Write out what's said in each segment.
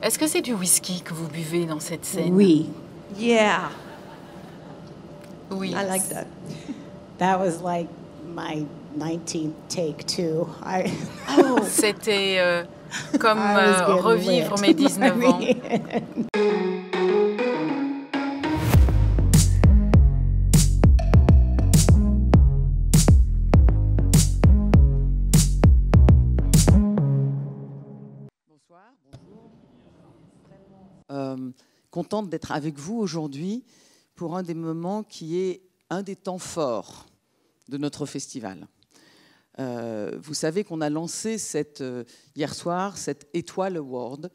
Est-ce que c'est du whisky que vous buvez dans cette scène? Oui. Yeah. Oui. I like that. That was like my 19th take too. C'était comme I was getting revivre lit. mes 19 ans. Bonsoir, bonjour. Contente d'être avec vous aujourd'hui pour un des moments qui est un des temps forts de notre festival. Vous savez qu'on a lancé hier soir cette Étoile Award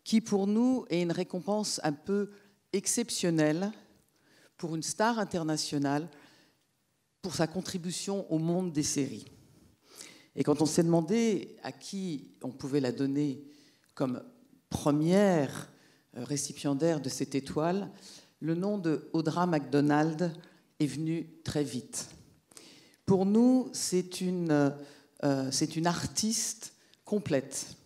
qui pour nous est une récompense un peu exceptionnelle pour une star internationale pour sa contribution au monde des séries. Et quand on s'est demandé à qui on pouvait la donner comme première récipiendaire de cette étoile, le nom de Audra McDonald est venu très vite. Pour nous, c'est une artiste complète.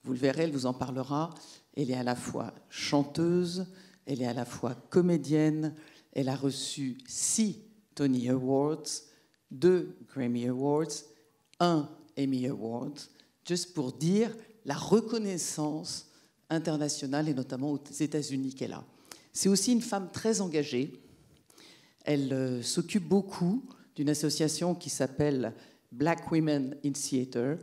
Vous le verrez, elle vous en parlera. Elle est à la fois chanteuse, elle est à la fois comédienne, elle a reçu 6 Tony Awards, 2 Grammy Awards, 1 Emmy Award, juste pour dire la reconnaissance internationale et notamment aux États-Unis qu'elle a. C'est aussi une femme très engagée. Elle s'occupe beaucoup d'une association qui s'appelle Black Women in Theatre,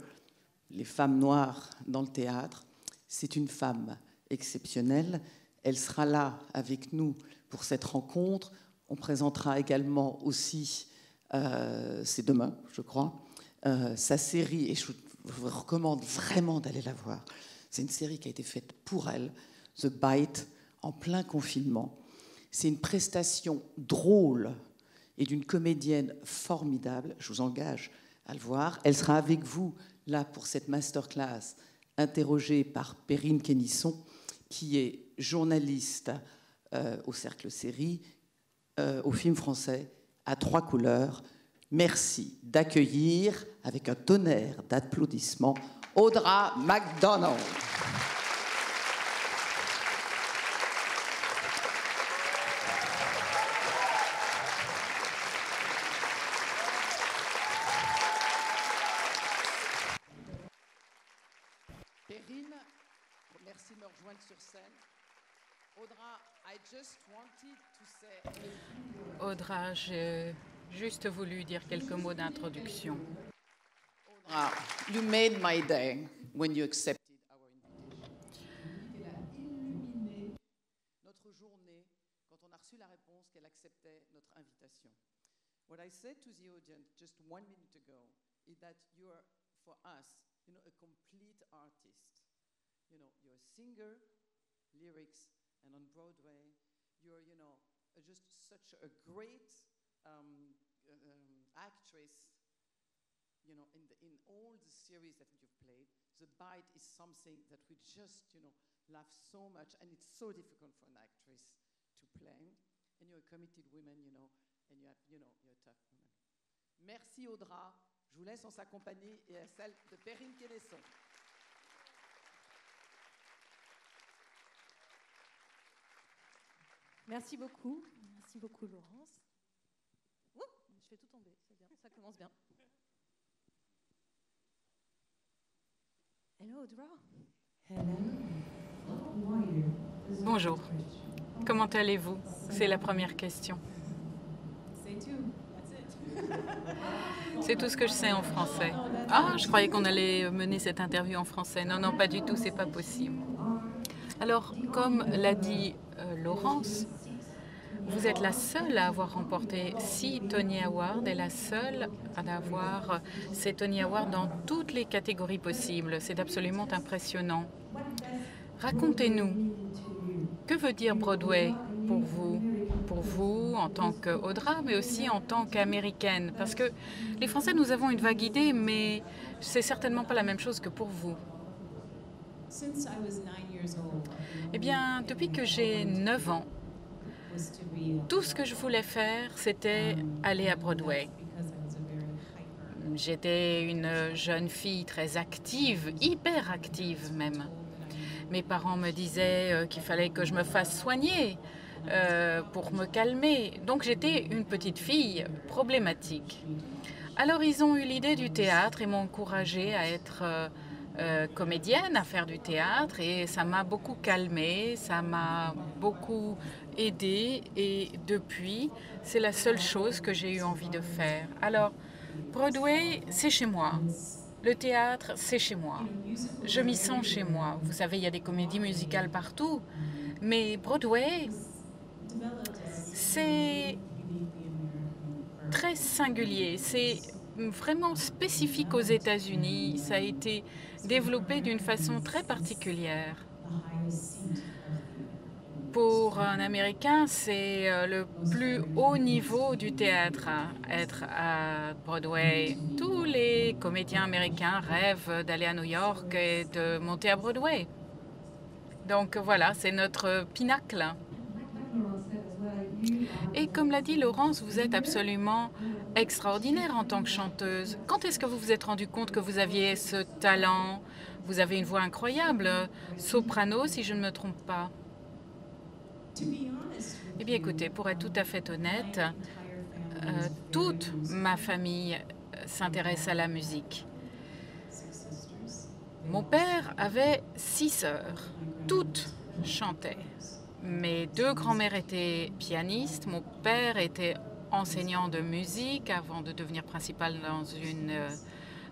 les femmes noires dans le théâtre. C'est une femme exceptionnelle. Elle sera là avec nous pour cette rencontre. On présentera également aussi, c'est demain, je crois, sa série, et je vous recommande vraiment d'aller la voir. C'est une série qui a été faite pour elle, The Bite, en plein confinement. C'est une prestation drôle et d'une comédienne formidable. Je vous engage à le voir. Elle sera avec vous là pour cette masterclass interrogée par Perrine Kennisson, qui est journaliste au Cercle Série, au film français à 3 couleurs. Merci d'accueillir avec un tonnerre d'applaudissements Audra McDonald. Perrine, merci de me rejoindre sur scène. Audra, I just wanted to say... Audra, j'ai juste voulu dire quelques mots d'introduction. Audra, you made my day when you accepted our invitation. Notre journée, quand on a reçu la réponse qu'elle acceptait notre invitation. What I said to the audience just 1 minute ago is that you are, for us, a complete artist. You're a singer, lyrics, and on Broadway, you're, just such a great actress. In all the series that you've played, The Bite is something that we just, love so much, and it's so difficult for an actress to play. And you're a committed woman, and you have, you're a tough woman. Merci Audra. Je vous laisse en sa compagnie et à celle de Perrine Kennisson. Merci beaucoup. Merci beaucoup, Laurence. Ouh, je fais tout tomber, c'est bien, ça commence bien. Hello, Audra. Bonjour. Comment allez-vous? C'est la première question. C'est tout ce que je sais en français. Ah, je croyais qu'on allait mener cette interview en français. Non, non, pas du tout, c'est pas possible. Alors, comme l'a dit Laurence, vous êtes la seule à avoir remporté 6 Tony Awards et la seule à avoir ces Tony Awards dans toutes les catégories possibles. C'est absolument impressionnant. Racontez-nous, que veut dire Broadway pour vous? Pour vous en tant qu'Audra, mais aussi en tant qu'Américaine? Parce que les Français, nous avons une vague idée, mais c'est certainement pas la même chose que pour vous. Eh bien, depuis que j'ai 9 ans, tout ce que je voulais faire, c'était aller à Broadway. J'étais une jeune fille très active, hyper active même. Mes parents me disaient qu'il fallait que je me fasse soigner pour me calmer. Donc j'étais une petite fille problématique. Alors ils ont eu l'idée du théâtre et m'ont encouragée à être comédienne, à faire du théâtre, et ça m'a beaucoup calmée, ça m'a beaucoup aidée, et depuis, c'est la seule chose que j'ai eu envie de faire. Alors, Broadway, c'est chez moi. Le théâtre, c'est chez moi. Je m'y sens chez moi. Vous savez, il y a des comédies musicales partout, mais Broadway, c'est très singulier. C'est vraiment spécifique aux États-Unis. Ça a été développé d'une façon très particulière. Pour un Américain, c'est le plus haut niveau du théâtre, être à Broadway. Tous les comédiens américains rêvent d'aller à New York et de monter à Broadway. Donc voilà, c'est notre pinacle. Et comme l'a dit Laurence, vous êtes absolument extraordinaire en tant que chanteuse. Quand est-ce que vous vous êtes rendu compte que vous aviez ce talent? Vous avez une voix incroyable, soprano si je ne me trompe pas. Eh bien écoutez, pour être tout à fait honnête, toute ma famille s'intéresse à la musique. Mon père avait 6 sœurs, toutes chantaient. Mes 2 grands-mères étaient pianistes, mon père était enseignant de musique avant de devenir principal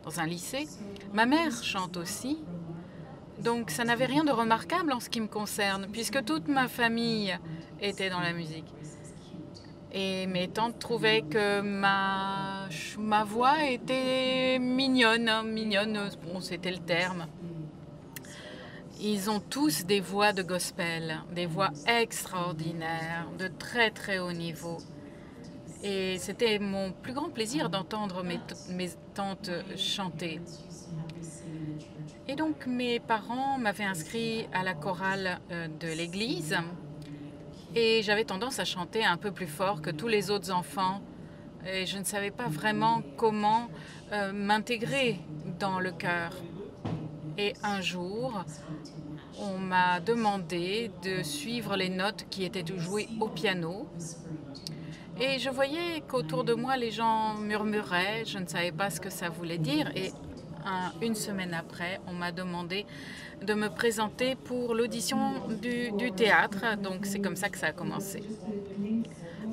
dans un lycée. Ma mère chante aussi, donc ça n'avait rien de remarquable en ce qui me concerne, puisque toute ma famille était dans la musique. Et mes tantes trouvaient que ma voix était mignonne, hein, mignonne, bon, c'était le terme. Ils ont tous des voix de gospel, des voix extraordinaires, de très très haut niveau. Et c'était mon plus grand plaisir d'entendre mes tantes chanter. Et donc mes parents m'avaient inscrit à la chorale de l'église et j'avais tendance à chanter un peu plus fort que tous les autres enfants. Et je ne savais pas vraiment comment m'intégrer dans le chœur. Et un jour, on m'a demandé de suivre les notes qui étaient jouées au piano. Et je voyais qu'autour de moi, les gens murmuraient. Je ne savais pas ce que ça voulait dire. Et une semaine après, on m'a demandé de me présenter pour l'audition du théâtre. Donc c'est comme ça que ça a commencé.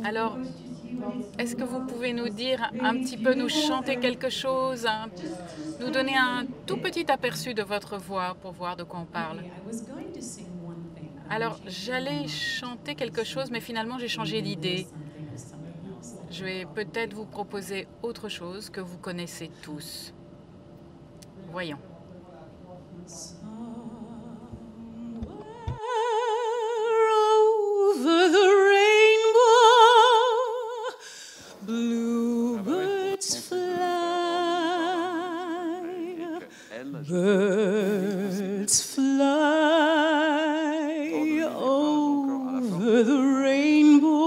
Alors, est-ce que vous pouvez nous dire un petit peu, nous chanter quelque chose, nous donner un tout petit aperçu de votre voix pour voir de quoi on parle? Alors, j'allais chanter quelque chose, mais finalement, j'ai changé d'idée. Je vais peut-être vous proposer autre chose que vous connaissez tous. Voyons. Over the rainbow, bluebirds fly, birds fly over the rainbow.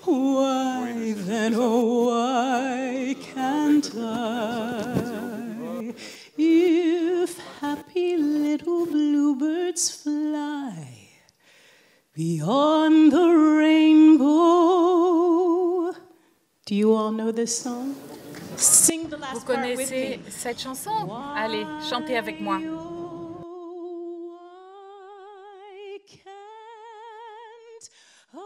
Why then, oh, why can't I? If happy little bluebirds fly beyond the rainbow. Do you all know this song? Sing the last Vous part with connaissez me. cette chanson? Allez, chantez avec moi. Why, can't I?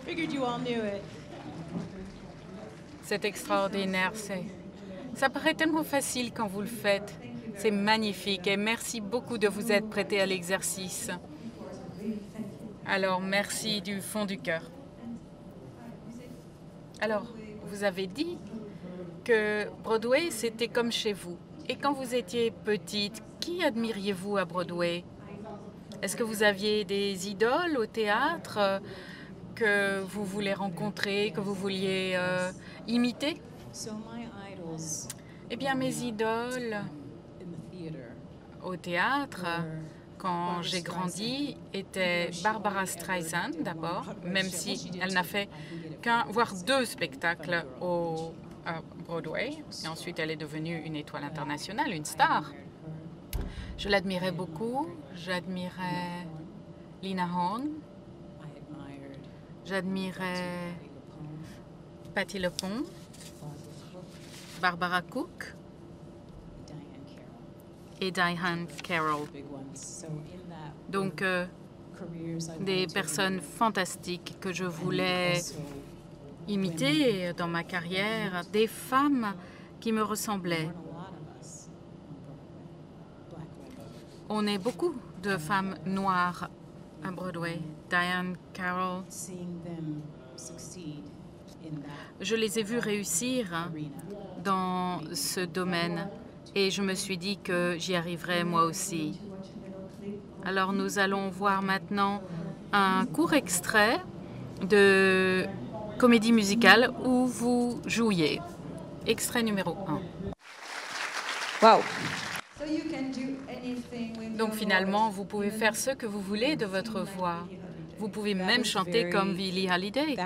Figured you all knew it. C'est extraordinaire. Ça paraît tellement facile quand vous le faites. C'est magnifique et merci beaucoup de vous être prêté à l'exercice. Alors, merci du fond du cœur. Alors, vous avez dit que Broadway, c'était comme chez vous. Et quand vous étiez petite, qui admiriez-vous à Broadway? Est-ce que vous aviez des idoles au théâtre que vous voulez rencontrer, que vous vouliez imiter? Eh bien, mes idoles au théâtre, quand j'ai grandi était Barbara Streisand d'abord, même si elle n'a fait qu'un, voire 2 spectacles à Broadway. Et ensuite, elle est devenue une étoile internationale, une star. Je l'admirais beaucoup. J'admirais Lena Horne. J'admirais Patti LuPone, Barbara Cook et Diahann Carroll. Donc, des personnes fantastiques que je voulais imiter dans ma carrière, des femmes qui me ressemblaient. On est beaucoup de femmes noires à Broadway. Diahann Carroll, je les ai vues réussir dans ce domaine et je me suis dit que j'y arriverais moi aussi. Alors nous allons voir maintenant un court extrait de comédie musicale où vous jouiez. Extrait numéro 1. Wow. Donc finalement, vous pouvez faire ce que vous voulez de votre voix. Vous pouvez même chanter comme Billie Holiday.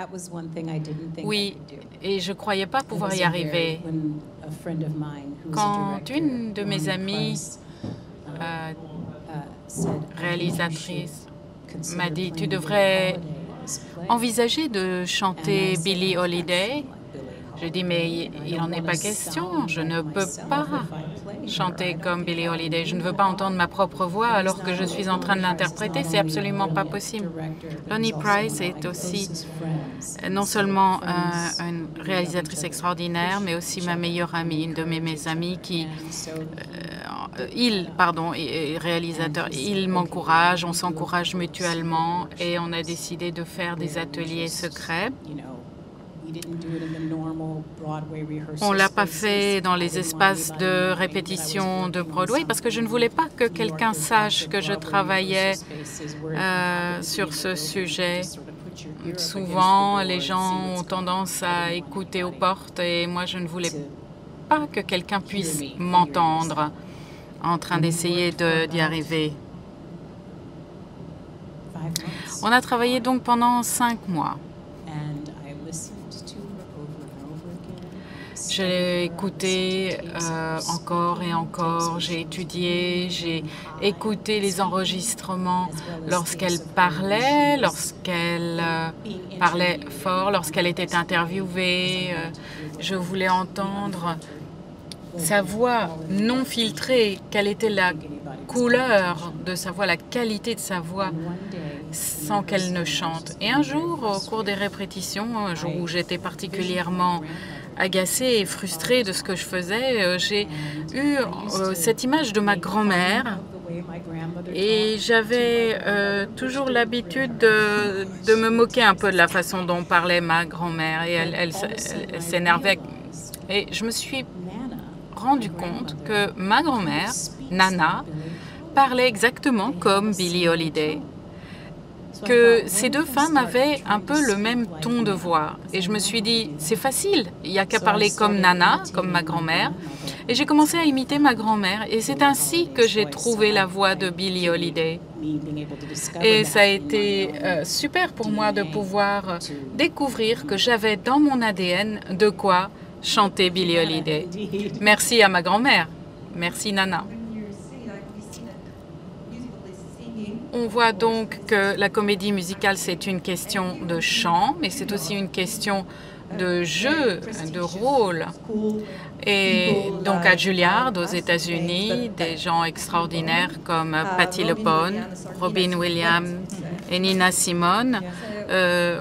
Oui, et je ne croyais pas pouvoir y arriver. Quand une de mes amies, réalisatrice, m'a dit « Tu devrais envisager de chanter Billie Holiday », je dis « Mais il n'en est pas question, je ne peux pas chanter comme Billie Holiday. Je ne veux pas entendre ma propre voix alors que je suis en train de l'interpréter, c'est absolument pas possible. » Lonnie Price est aussi non seulement une réalisatrice extraordinaire, mais aussi ma meilleure amie, une de mes amies qui... est réalisateur. Il m'encourage, on s'encourage mutuellement et on a décidé de faire des ateliers secrets. On ne l'a pas fait dans les espaces de répétition de Broadway parce que je ne voulais pas que quelqu'un sache que je travaillais sur ce sujet. Souvent, les gens ont tendance à écouter aux portes et moi, je ne voulais pas que quelqu'un puisse m'entendre en train d'essayer d'y arriver. On a travaillé donc pendant 5 mois. J'ai écouté encore et encore, j'ai étudié, j'ai écouté les enregistrements lorsqu'elle parlait fort, lorsqu'elle était interviewée. Je voulais entendre sa voix non filtrée, quelle était la couleur de sa voix, la qualité de sa voix, sans qu'elle ne chante. Et un jour, au cours des répétitions, un jour où j'étais particulièrement agacée et frustrée de ce que je faisais, j'ai eu cette image de ma grand-mère et j'avais toujours l'habitude de me moquer un peu de la façon dont parlait ma grand-mère et elle s'énervait. Et je me suis rendu compte que ma grand-mère, Nana, parlait exactement comme Billie Holiday, que ces 2 femmes avaient un peu le même ton de voix. Et je me suis dit, c'est facile, il n'y a qu'à parler comme Nana, comme ma grand-mère. Et j'ai commencé à imiter ma grand-mère. Et c'est ainsi que j'ai trouvé la voix de Billie Holiday. Et ça a été super pour moi de pouvoir découvrir que j'avais dans mon ADN de quoi chanter Billie Holiday. Merci à ma grand-mère. Merci Nana. On voit donc que la comédie musicale, c'est une question de chant, mais c'est aussi une question de jeu, de rôle. Et donc à Juilliard, aux États-Unis, des gens extraordinaires comme Patti LuPone, Robin Williams et Nina Simone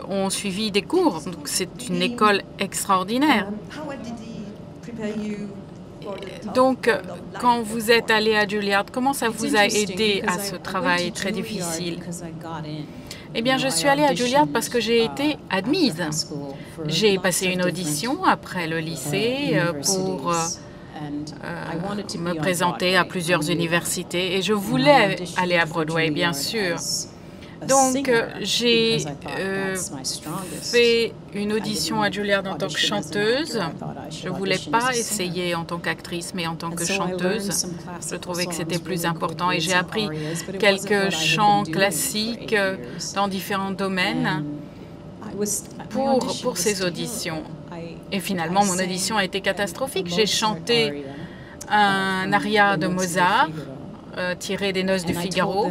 ont suivi des cours. Donc c'est une école extraordinaire. Donc, quand vous êtes allé à Juilliard, comment ça vous a aidé à ce travail très difficile? Eh bien, je suis allée à Juilliard parce que j'ai été admise. J'ai passé une audition après le lycée pour me présenter à plusieurs universités et je voulais aller à Broadway, bien sûr. Donc, j'ai fait une audition à Juilliard en tant que chanteuse. Je ne voulais pas essayer en tant qu'actrice, mais en tant que chanteuse. Je trouvais que c'était plus important et j'ai appris quelques chants classiques dans différents domaines pour ces auditions. Et finalement, mon audition a été catastrophique. J'ai chanté un aria de Mozart tiré des Noces du Figaro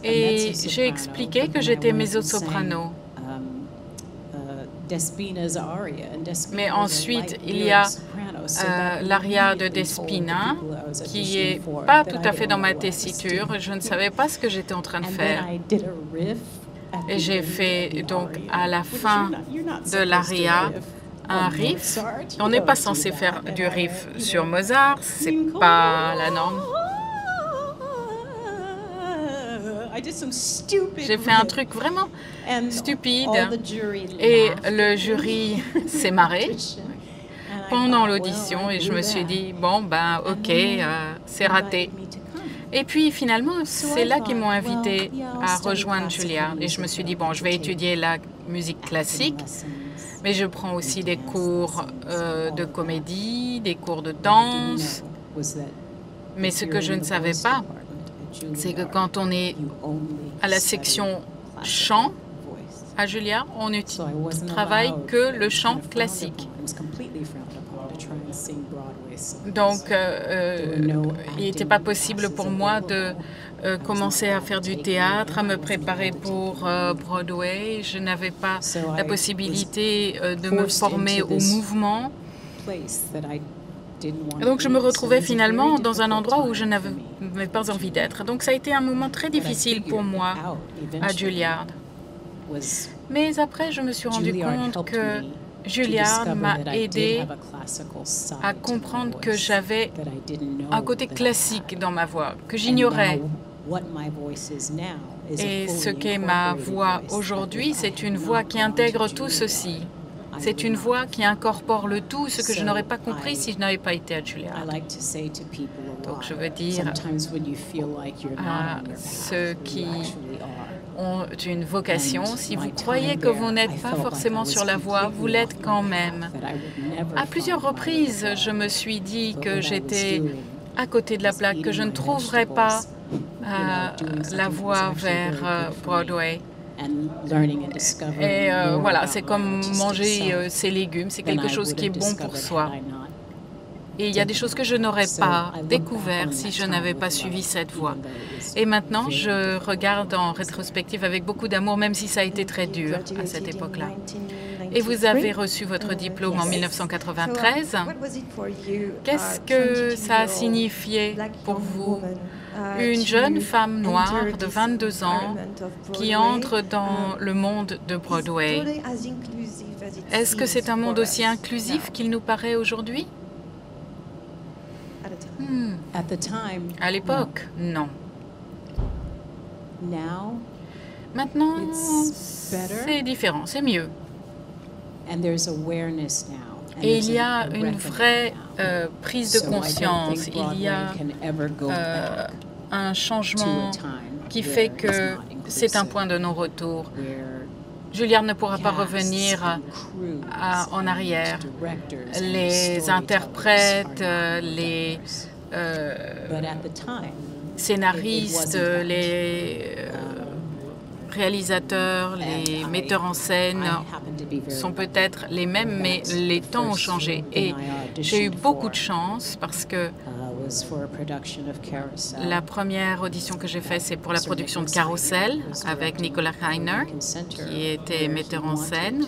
et j'ai expliqué que j'étais mezzo-soprano. Mais ensuite, il y a l'aria de Despina qui n'est pas tout à fait dans ma tessiture. Je ne savais pas ce que j'étais en train de faire. Et j'ai fait donc à la fin de l'aria un riff. On n'est pas censé faire du riff sur Mozart, c'est pas la norme. J'ai fait un truc vraiment stupide et le jury s'est marré pendant l'audition et je me suis dit, bon, ben ok, c'est raté. Et puis finalement, c'est là qu'ils m'ont invité à rejoindre Juilliard. Et je me suis dit, bon, je vais étudier la musique classique, mais je prends aussi des cours de comédie, des cours de danse. Mais ce que je ne savais pas, c'est que quand on est à la section chant à Juilliard, on ne travaille que le chant classique. Donc, il n'était pas possible pour moi de commencer à faire du théâtre, à me préparer pour Broadway. Je n'avais pas la possibilité de me former au mouvement. Et donc, je me retrouvais finalement dans un endroit où je n'avais pas envie d'être. Donc, ça a été un moment très difficile pour moi à Juilliard. Mais après, je me suis rendu compte que Juilliard m'a aidé à comprendre que j'avais un côté classique dans ma voix, que j'ignorais. Et ce qu'est ma voix aujourd'hui, c'est une voix qui intègre tout ceci. C'est une voix qui incorpore le tout, ce que je n'aurais pas compris si je n'avais pas été à Juilliard. Donc je veux dire à ceux qui ont une vocation, si vous croyez que vous n'êtes pas forcément sur la voie, vous l'êtes quand même. À plusieurs reprises, je me suis dit que j'étais à côté de la plaque, que je ne trouverais pas la voie vers Broadway. Et voilà, c'est comme manger ses légumes, c'est quelque chose qui est bon pour soi. Et il y a des choses que je n'aurais pas découvertes si je n'avais pas suivi cette voie. Et maintenant, je regarde en rétrospective avec beaucoup d'amour, même si ça a été très dur à cette époque-là. Et vous avez reçu votre diplôme en 1993. Qu'est-ce que ça a signifié pour vous? Une jeune femme noire de 22 ans qui entre dans le monde de Broadway. Est-ce que c'est un monde aussi inclusif qu'il nous paraît aujourd'hui? À l'époque, non. Maintenant, c'est différent, c'est mieux. Et il y a une vraie prise de conscience, il y a un changement qui fait que c'est un point de non-retour. Juilliard ne pourra pas revenir en arrière. Les interprètes, les scénaristes, les réalisateurs, les metteurs en scène sont peut-être les mêmes, mais les temps ont changé. Et j'ai eu beaucoup de chance parce que la première audition que j'ai faite, c'est pour la production de Carousel avec Nicolas Reiner, qui était metteur en scène.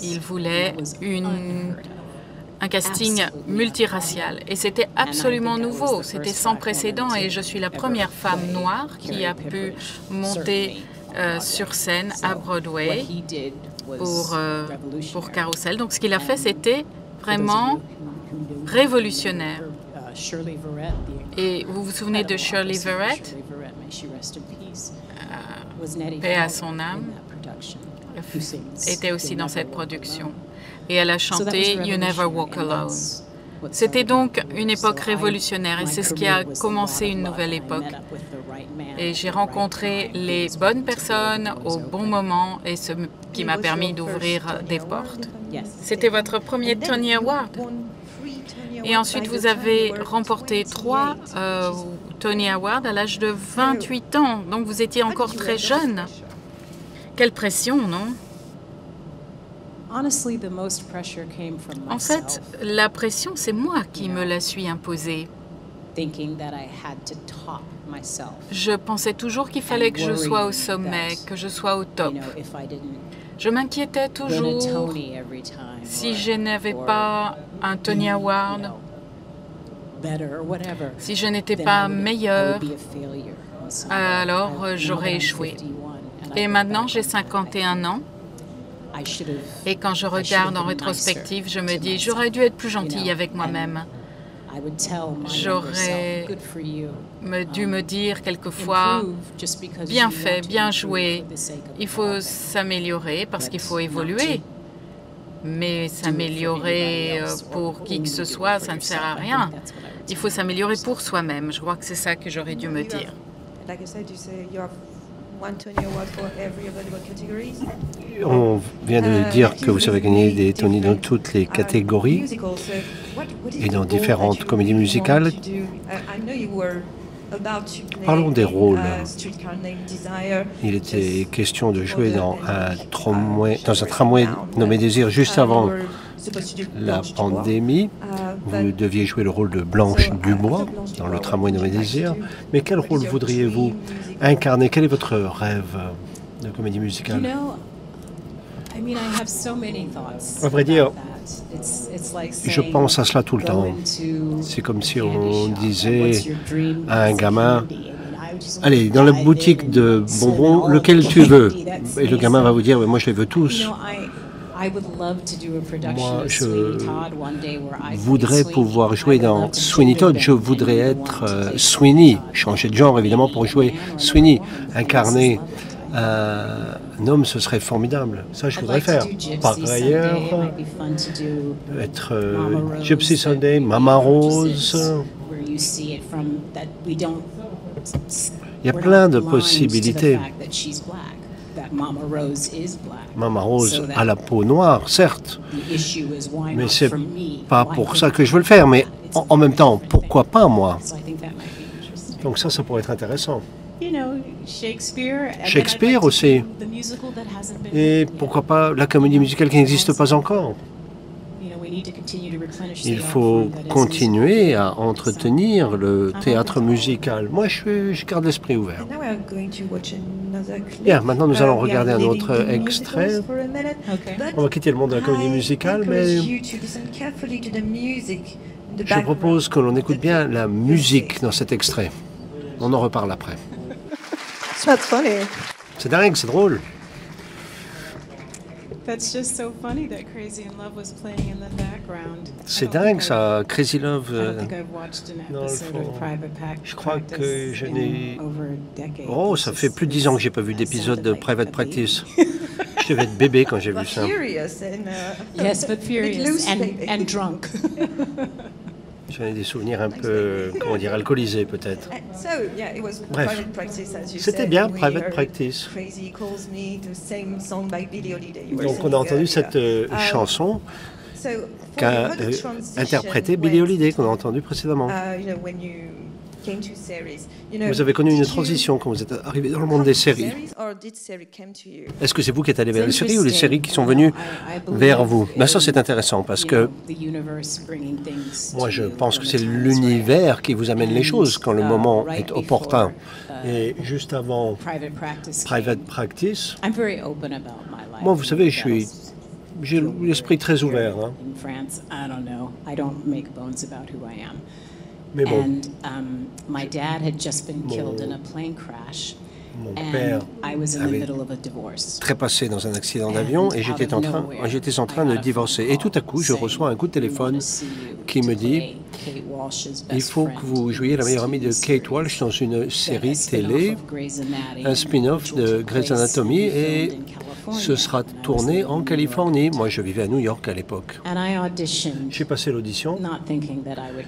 Il voulait un casting multiracial. Et c'était absolument nouveau, c'était sans précédent. Et je suis la première femme noire qui a pu monter sur scène à Broadway pour Carousel. Donc ce qu'il a fait, c'était vraiment révolutionnaire. Et vous vous souvenez de Shirley Verrett? Paix à son âme, était aussi dans cette production. Et elle a chanté « You Never Walk Alone ». C'était donc une époque révolutionnaire et c'est ce qui a commencé une nouvelle époque. Et j'ai rencontré les bonnes personnes au bon moment et ce qui m'a permis d'ouvrir des portes. C'était votre premier Tony Award. Et ensuite, vous avez remporté 3 Tony Awards à l'âge de 28 ans. Donc, vous étiez encore très jeune. Quelle pression, non? En fait, la pression, c'est moi qui me la suis imposée. Je pensais toujours qu'il fallait que je sois au sommet, que je sois au top. Je m'inquiétais toujours si je n'avais pas un Tony Award, si je n'étais pas meilleure, alors j'aurais échoué. Et maintenant, j'ai 51 ans. Et quand je regarde en rétrospective, je me dis, j'aurais dû être plus gentille avec moi-même. J'aurais dû me dire quelquefois, bien fait, bien joué, il faut s'améliorer parce qu'il faut évoluer. Mais s'améliorer pour qui que ce soit, ça ne sert à rien. Il faut s'améliorer pour soi-même. Je crois que c'est ça que j'aurais dû me dire. On vient de dire que vous avez gagné des Tony dans toutes les catégories et dans différentes comédies musicales. Parlons des rôles. Il était question de jouer dans un tramway nommé Désir juste avant la pandémie. Vous deviez jouer le rôle de Blanche Dubois dans le tramway nommé Désir. Mais quel rôle voudriez-vous incarner? Quel est votre rêve de comédie musicale? À vrai dire, je pense à cela tout le temps. C'est comme si on disait à un gamin, allez, dans la boutique de bonbons, lequel tu veux? Et le gamin va vous dire, moi je les veux tous. Moi, je voudrais pouvoir jouer dans Sweeney Todd. Je voudrais être Sweeney, changer de genre évidemment pour jouer Sweeney, incarner un homme, ce serait formidable. Ça, je voudrais faire. Par ailleurs, être Gypsy Sunday, Mama Rose. Il y a plein de possibilités. Mama Rose a la peau noire, certes, mais c'est pas pour ça que je veux le faire. Mais en même temps, pourquoi pas moi? Donc ça pourrait être intéressant. Shakespeare aussi. Et pourquoi pas la comédie musicale qui n'existe pas encore? Il faut continuer à entretenir le théâtre musical. Moi, je garde l'esprit ouvert. Bien, maintenant nous allons regarder un autre extrait. On va quitter le monde de la comédie musicale, mais je propose que l'on écoute bien la musique dans cet extrait. On en reparle après. C'est dingue, c'est drôle. C'est dingue ça, Crazy Love. Dans le fond. Je crois que je n'ai... Oh, ça fait plus de 10 ans que j'ai pas vu d'épisode de Private Practice. Je devais être bébé quand j'ai vu ça. Yes, but furious and drunk. J'en ai des souvenirs un peu, comment dire, alcoolisés peut-être. Bref, c'était bien Private Practice. Donc on a entendu cette chanson qu'a interprétée Billie Holiday, qu'on a entendue précédemment. Vous avez connu une transition quand vous êtes arrivé dans le monde des séries. Est-ce que c'est vous qui êtes allé vers les séries ou les séries qui sont venues vers vous? Ben ça, c'est intéressant parce que moi, je pense que c'est l'univers qui vous amène les choses quand le moment est opportun. Et juste avant Private Practice, moi, vous savez, j'ai l'esprit très ouvert. Hein. Mais bon, mon père avait trépassé dans un accident d'avion et j'étais en train de divorcer. Et tout à coup, je reçois un coup de téléphone qui me dit « Il faut que vous jouiez la meilleure amie de Kate Walsh dans une série télé, un spin-off de Grey's Anatomy et ce sera tourné en Californie. Moi, je vivais à New York à l'époque. J'ai passé l'audition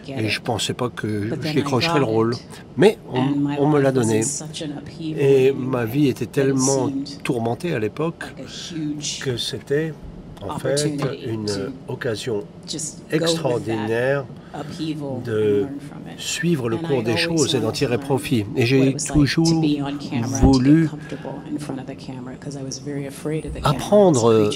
et je ne pensais pas que je décrocherais le rôle. Mais on me l'a donné. Et ma vie était tellement tourmentée à l'époque que c'était en fait une occasion extraordinaire de suivre le cours des choses et d'en tirer profit. Et j'ai toujours voulu apprendre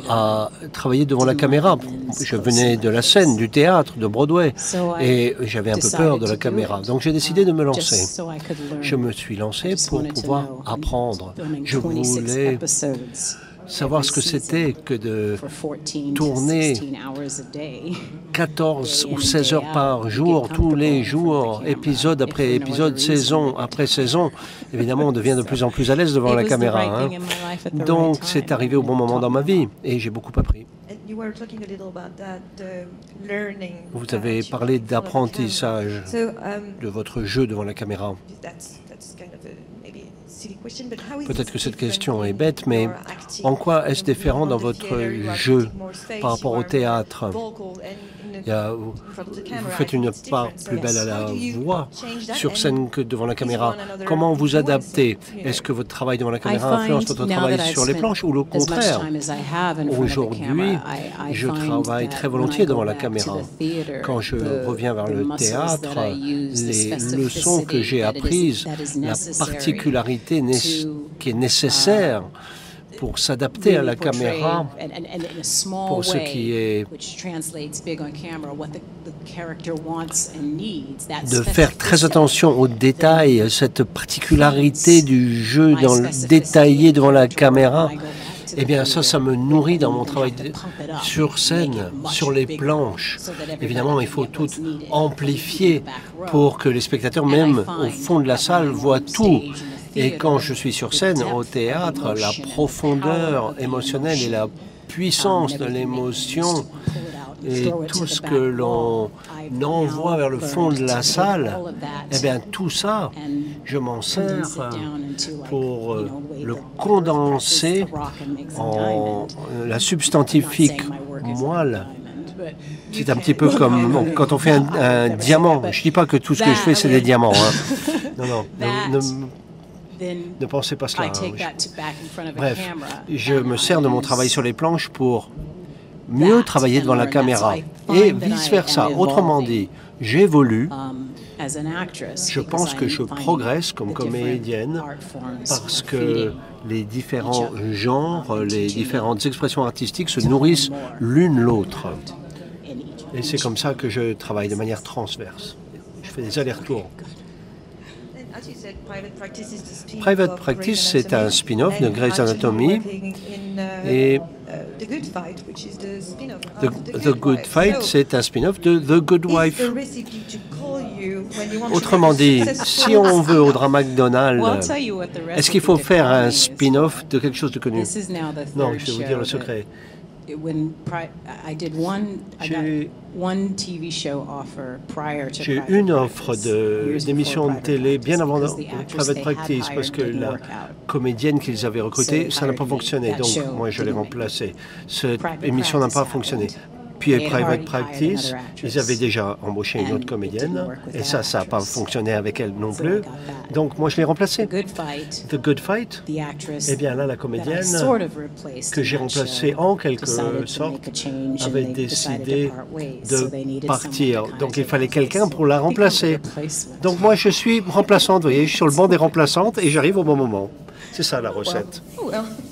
à travailler devant la caméra. Je venais de la scène, du théâtre, de Broadway, et j'avais un peu peur de la caméra. Donc j'ai décidé de me lancer. Je me suis lancé pour pouvoir apprendre. Je voulais savoir ce que c'était que de tourner 14 ou 16 heures par jour, tous les jours, épisode après épisode, saison après saison. Évidemment, on devient de plus en plus à l'aise devant la caméra. Donc, c'est arrivé au bon moment dans ma vie et j'ai beaucoup appris. Vous avez parlé d'apprentissage de votre jeu devant la caméra. Peut-être que cette question est bête, mais en quoi est-ce différent dans votre jeu par rapport au théâtre? Vous faites une part plus belle à la voix sur scène que devant la caméra. Comment vous adaptez? Est-ce que votre travail devant la caméra influence votre travail sur les planches ou le contraire? Aujourd'hui, je travaille très volontiers devant la caméra. Quand je reviens vers le théâtre, les leçons que j'ai apprises, la particularité qui est nécessaire pour s'adapter à la caméra, pour ce qui est de faire très attention aux détails, cette particularité du jeu dans le détaillé devant la caméra. Eh bien, ça me nourrit dans mon travail sur scène, sur les planches. Évidemment, il faut tout amplifier pour que les spectateurs, même au fond de la salle, voient tout. Et quand je suis sur scène, au théâtre, la profondeur émotionnelle et la puissance de l'émotion et tout ce que l'on envoie vers le fond de la salle, eh bien tout ça, je m'en sers pour le condenser en la substantifique moelle. C'est un petit peu comme quand on fait un diamant. Je ne dis pas que tout ce que je fais, c'est des diamants. Non. Ne pensez pas cela. Bref, je me sers de mon travail sur les planches pour mieux travailler devant la caméra et vice-versa. Autrement dit, j'évolue. Je pense que je progresse comme comédienne parce que les différents genres, les différentes expressions artistiques se nourrissent l'une l'autre. Et c'est comme ça que je travaille de manière transverse. Je fais des allers-retours. Private Practice, c'est un spin-off de Grey's Anatomy et The Good Fight, c'est un spin-off de The Good Wife. Autrement dit, si on veut au drama McDonald's, est-ce qu'il faut faire un spin-off de quelque chose de connu? Non, je vais vous dire le secret. J'ai eu une offre d'émission de télé bien avant Private Practice parce que la comédienne qu'ils avaient recrutée, ça n'a pas fonctionné. Donc moi, je l'ai remplacée. Cette émission n'a pas fonctionné. Puis à Private Practice, ils avaient déjà embauché une autre comédienne, et ça n'a pas fonctionné avec elle non plus. Donc moi, je l'ai remplacée. The Good Fight, eh bien là, la comédienne que j'ai remplacée en quelque sorte avait décidé de partir. Donc il fallait quelqu'un pour la remplacer. Donc moi, je suis remplaçante, vous voyez, je suis sur le banc des remplaçantes et j'arrive au bon moment. C'est ça la recette.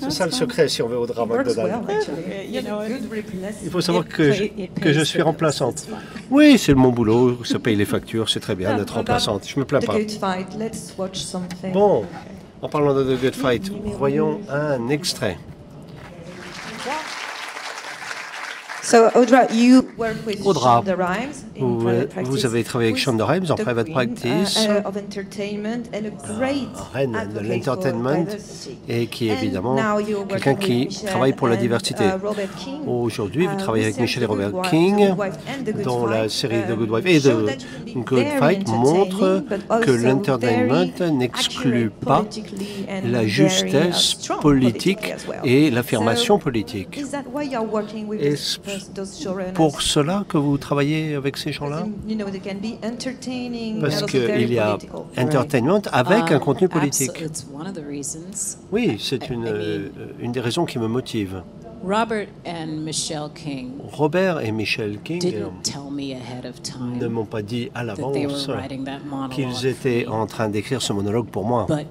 C'est ça le secret si on veut au drama McDonald's. Il faut savoir que je suis remplaçante. Oui, c'est mon boulot, ça paye les factures, c'est très bien d'être remplaçante. Je me plains pas. Bon, en parlant de The Good Fight, voyons un extrait. So Audra, you work with Audra, Shonda Rhimes in private practice. vous avez travaillé avec Shonda Rhimes en private practice, Of entertainment and a great reine de advocate l'entertainment, for diversity. et qui est And évidemment now you're working quelqu'un qui with Michelle travaille pour la and, diversité. Robert King. Aujourd'hui, vous travaillez avec Who Michelle et said The Robert Good King Wife and The Good dans la Fight, série The Good Wife et show de that you can be Good very Fight montre entertaining, but also que l'entertainment very n'exclut accurate pas politically and la very, justesse strong politique politically as well. et l'affirmation So, politique. is that why you're working with Est-ce those showrunners? pour cela que vous travaillez avec ces gens-là? You know, they can be entertaining Parce and also very qu'il y a political. entertainment avec un contenu politique. It's one of the reasons. Oui, c'est une des raisons qui me motive. Robert and Michelle King Robert et Michelle King didn't tell me ahead of ne time m'ont pas dit à that they l'avance were writing that monologue qu'ils étaient for me. en train d'écrire ce monologue pour moi. But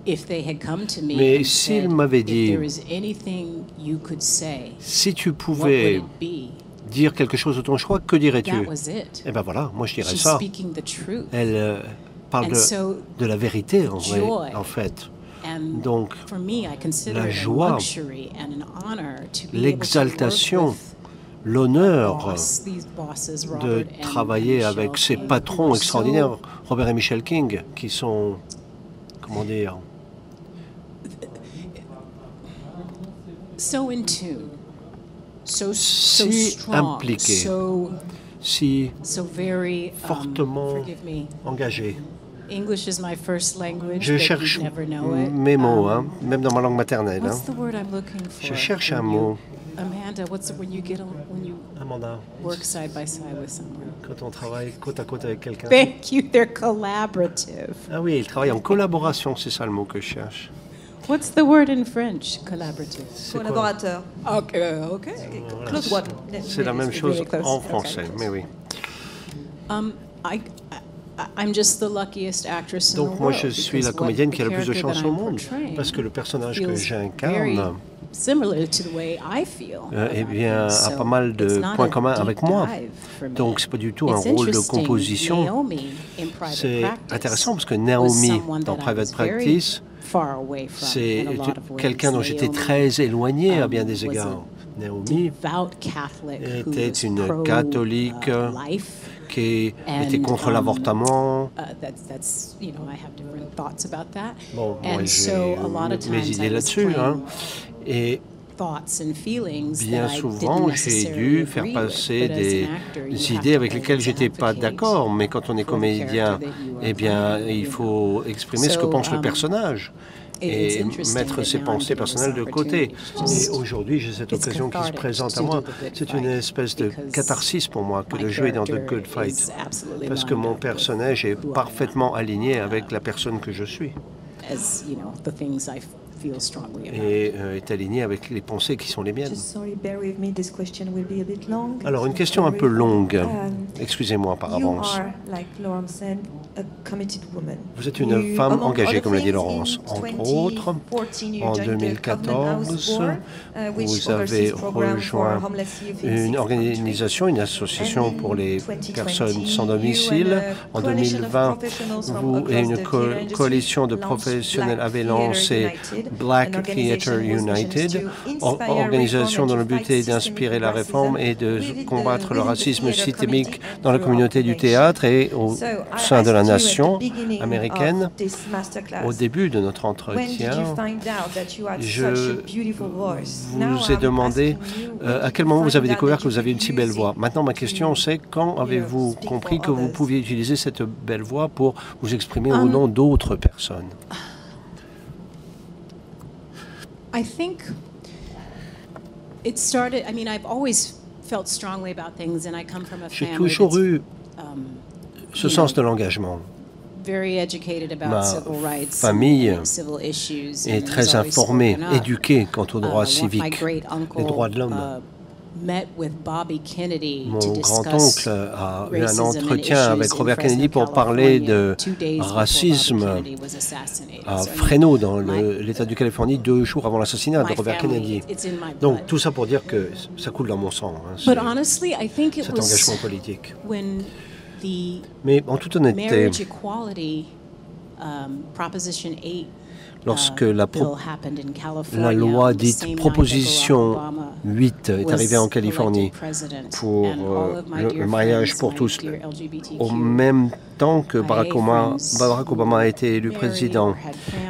if they had come to me Mais and s'ils said, m'avaient if dit, there is anything you could say, si tu what would pouvais it be? dire quelque chose de ton choix, que dirais-tu? That was it. Eh bien voilà, moi je dirais She's ça. speaking the truth. Elle parle And so de la vérité en vrai, joy en fait. And Donc, for me, I consider la it a joie, luxury and an honor to be able to l'exaltation, work with l'honneur these bosses, de Robert and travailler Michelle avec ces King, patrons who are extraordinaires, Robert et Michelle King, qui sont, comment dire, so in tune, so si strong, impliqués, so si very fortement forgive me. engagés. English is my first language. Je but cherche you never know it. mes mots, hein, même dans ma langue maternelle. What's Hein. the word I'm looking for? Je cherche un when you- mot. Amanda, what's the, when you Amanda, work side by side with someone? quand on travaille côte à côte avec quelqu'un. Thank you. They're collaborative. Ah oui, il travaille en collaboration, c'est ça le mot que je cherche. What's the word in French? Collaborative. C'est quoi? Collaborateur. Okay. Okay. Close one. C'est la même chose Really close. en Okay. français, mais oui. I'm just the luckiest actress in the Donc world. moi je suis la because comédienne what qui a le plus de the chance character au that I'm monde, portraying parce que le personnage que feels very j'incarne similar to the way I feel eh about bien, things. a So pas mal de it's not points a communs deep avec moi. dive for me. Donc c'est pas du tout un It's rôle de interesting, composition. Naomi in Private C'est Practice intéressant parce que was Naomi someone dans that I Private was very Practice, far away from c'est in a lot of ways. quelqu'un dont j'étais Naomi, très éloigné à bien des was a égards. Naomi devout Catholic who était was une pro, catholique life. qui And, était contre l'avortement. That's you know, I have different thoughts about that. Bon, moi And so a lot of j'ai mes times idées I was là-dessus. Hein. playing Et thoughts and feelings bien that I souvent, didn't j'ai necessarily dû faire agree passer with, but as des an actor, you have idées to avec lesquelles always j'étais pas advocate d'accord, mais quand on est for the comédien, character that you are eh bien, playing, il you faut exprimer ce que So, pense le personnage it's et interesting mettre that ses now I'm pensées getting personnelles de this côté. opportunity. Et aujourd'hui, j'ai cette It's occasion qui se cathartic présente à to moi. do the good C'est une fight espèce de because catharsis pour moi que my de jouer dans The character Good Fight. is absolutely Parce que lined mon up with personnage est who I am. parfaitement aligné avec la personne que je suis As you know, the things I feel strongly about. et est aligné avec les pensées qui sont les miennes. Just sorry, bear with me. This question will be a bit long. Alors, une So question un peu sorry. longue. Excusez-moi par You avance. are, like Lauren said, a committed woman. Vous êtes une femme among engagée, other comme l'a dit things, Laurence. in Entre autres, 2014, you en joined the 2014, Covenant House, which vous avez oversees program for rejoint homeless youth in une 6 organisation, une association countries. pour les And in personnes 2020, sans you domicile. and a En coalition of 2020, professionals from vous et across une the theatre industry coalition de launched professionnels Black avaient Theatre lancé United, Black an Theatre organization whose mission is United, to inspire organisation reform dont and le to but fight est d'inspirer systemic la réforme et de racism combattre le within the racisme theatre systémique community and dans la throughout communauté the du nation. théâtre et au So, I sein de la asked you at the nation beginning américaine. of this masterclass, Au début de notre when did entretien, you find out that you had je such a beautiful voice? Now vous ai I'm demandé asking you, when à did quel you moment vous find avez out découvert that que vous you aviez une could si belle use voix. it Maintenant, ma to, question, c'est quand avez-vous speak compris for que vous others? pouviez utiliser cette belle voix pour vous exprimer au nom d'autres personnes? I think it started. I mean, I've always felt strongly about things, and I come from a J'ai family toujours that's eu ce sens de l'engagement. very educated about Ma civil rights, famille and civil issues, est and très has always informée, spoken up. éduquée quant aux droits My civiques, great uncle, les droits de l'homme. Met with Bobby Kennedy Mon to grand-oncle discuss a eu un racism and entretien issues avec in Robert Fresno, Kennedy pour parler California, de 2 days before racisme Bobby Kennedy was assassinated. à So, I mean, Fresno, dans my- l'État du Californie, 2 jours avant l'assassinat de my Robert family, Kennedy. it's in my Donc blood. tout ça pour dire que ça coule dans mon sang, hein, But honestly, I think it cet was engagement politique. when the Mais en toute honnêteté, marriage equality Proposition 8 lorsque la loi dite Proposition 8 est arrivée en Californie pour le mariage pour tous, au même temps que Barack Obama a été élu président,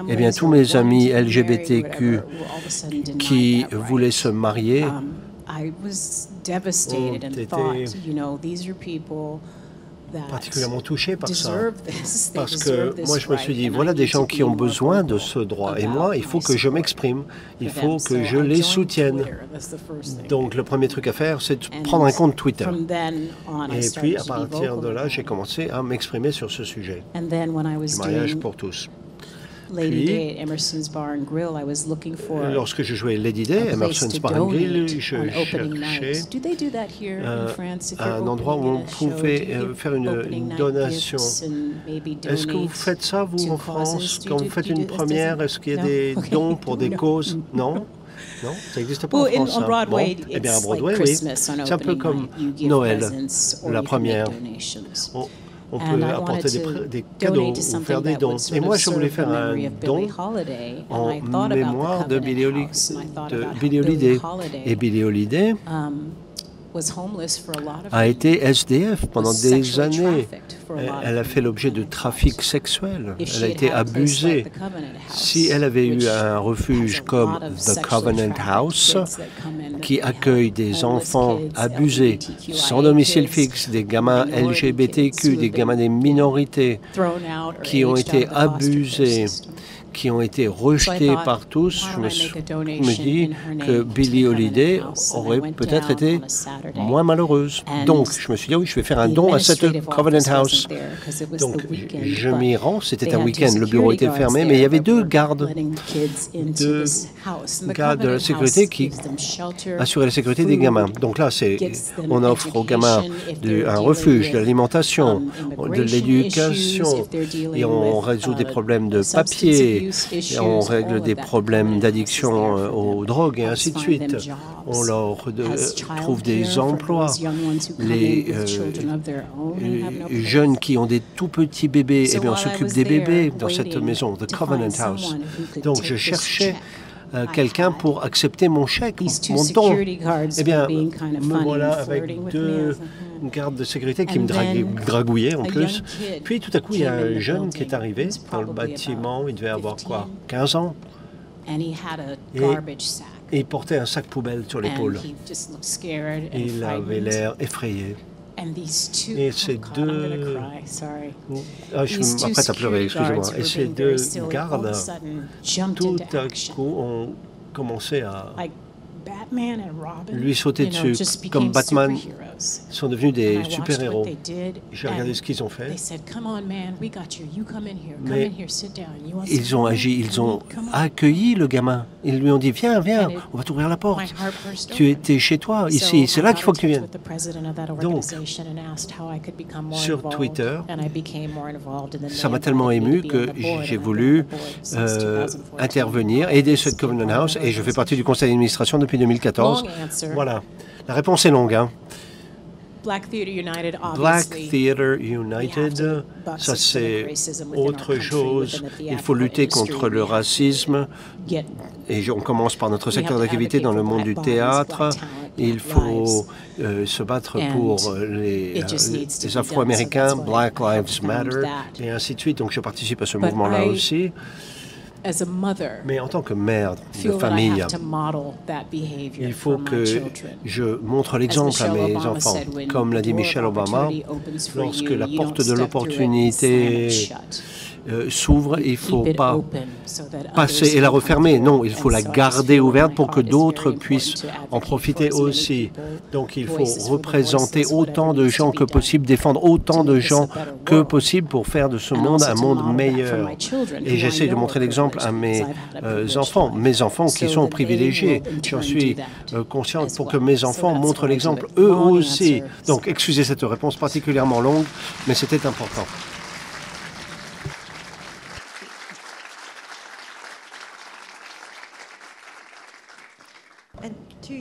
eh bien, tous mes amis LGBTQ qui voulaient se marier particulièrement touché par ça, parce que moi je me suis dit, voilà des gens qui ont besoin de ce droit, et moi il faut que je m'exprime, il faut que je les soutienne. Donc le premier truc à faire, c'est de prendre un compte Twitter. Et puis à partir de là, j'ai commencé à m'exprimer sur ce sujet, du mariage pour tous. Puis, lorsque je jouais Lady Day, Emerson's Bar and Grill, je cherchais un endroit où on pouvait faire une donation. Est-ce que vous faites ça, vous, en France? Quand vous faites une première, est-ce qu'il y a des dons pour des causes? Non? Non, ça n'existe pas en France. Hein. Bon, eh bien, à Broadway, oui. C'est un peu comme Noël, la première. On peut apporter des cadeaux ou faire des dons. Et moi, je voulais faire un don en mémoire de Billie Holiday. Et Billie Holiday a été SDF pendant des années. Elle a fait l'objet de trafic sexuel. Elle a été abusée. Si elle avait eu un refuge comme The Covenant House, qui accueille des enfants abusés, sans domicile fixe, des gamins LGBTQ, des gamins des minorités, qui ont été abusés, qui ont été rejetés par tous, je me dis que Billie Holiday aurait peut-être été moins malheureuse. Donc, je me suis dit, oui, je vais faire un don à cette Covenant House. Donc, je m'y rends. C'était un week-end, le bureau était fermé, mais il y avait deux gardes de la sécurité qui assuraient la sécurité des gamins. Donc là, on offre aux gamins un refuge, de l'alimentation, de l'éducation, et on résout des problèmes de papier, et on règle des problèmes d'addiction aux drogues et ainsi de suite. On leur trouve des emplois. Les jeunes qui ont des tout petits bébés, eh bien, on s'occupe des bébés dans cette maison, The Covenant House. Donc je cherchais quelqu'un pour accepter mon chèque, mon don. Eh bien, me voilà avec deux gardes de sécurité qui me dragouillaient en plus. Puis tout à coup, il y a un jeune qui est arrivé dans le bâtiment, il devait avoir quoi, 15 ans. Et il portait un sac poubelle sur l'épaule. Il avait l'air effrayé. Et ces deux... je m'apprête à pleurer, excusez-moi. Et ces deux gardes, tout à coup, ont commencé à lui sauter dessus, comme Batman, sont devenus des super-héros. J'ai regardé ce qu'ils ont fait. Mais ils ont agi, ils ont accueilli le gamin. Ils lui ont dit, viens, viens, on va t'ouvrir la porte. Tu étais chez toi, ici, c'est là qu'il faut que tu viennes. Donc, sur Twitter, ça m'a tellement ému que j'ai voulu intervenir, aider cette Covenant House, et je fais partie du conseil d'administration depuis 2014. Voilà. La réponse est longue. Hein. Black Theatre United, ça c'est autre chose. Il faut lutter contre le racisme. Et on commence par notre secteur d'activité dans le monde du théâtre. Il faut se battre pour les Afro-Américains, Black Lives Matter, et ainsi de suite. Donc je participe à ce mouvement-là aussi. Mais en tant que mère de famille, il faut que je montre l'exemple à mes enfants. Comme l'a dit Michelle Obama, lorsque la porte de l'opportunité s'ouvre, il ne faut pas passer et la refermer. Non, il faut la garder ouverte pour que d'autres puissent en profiter aussi. Donc il faut représenter autant de gens que possible, défendre autant de gens que possible pour faire de ce monde un monde meilleur. Et j'essaie de montrer l'exemple à mes enfants qui sont privilégiés. J'en suis consciente pour que mes enfants montrent l'exemple eux aussi. Donc excusez cette réponse particulièrement longue, mais c'était important. And to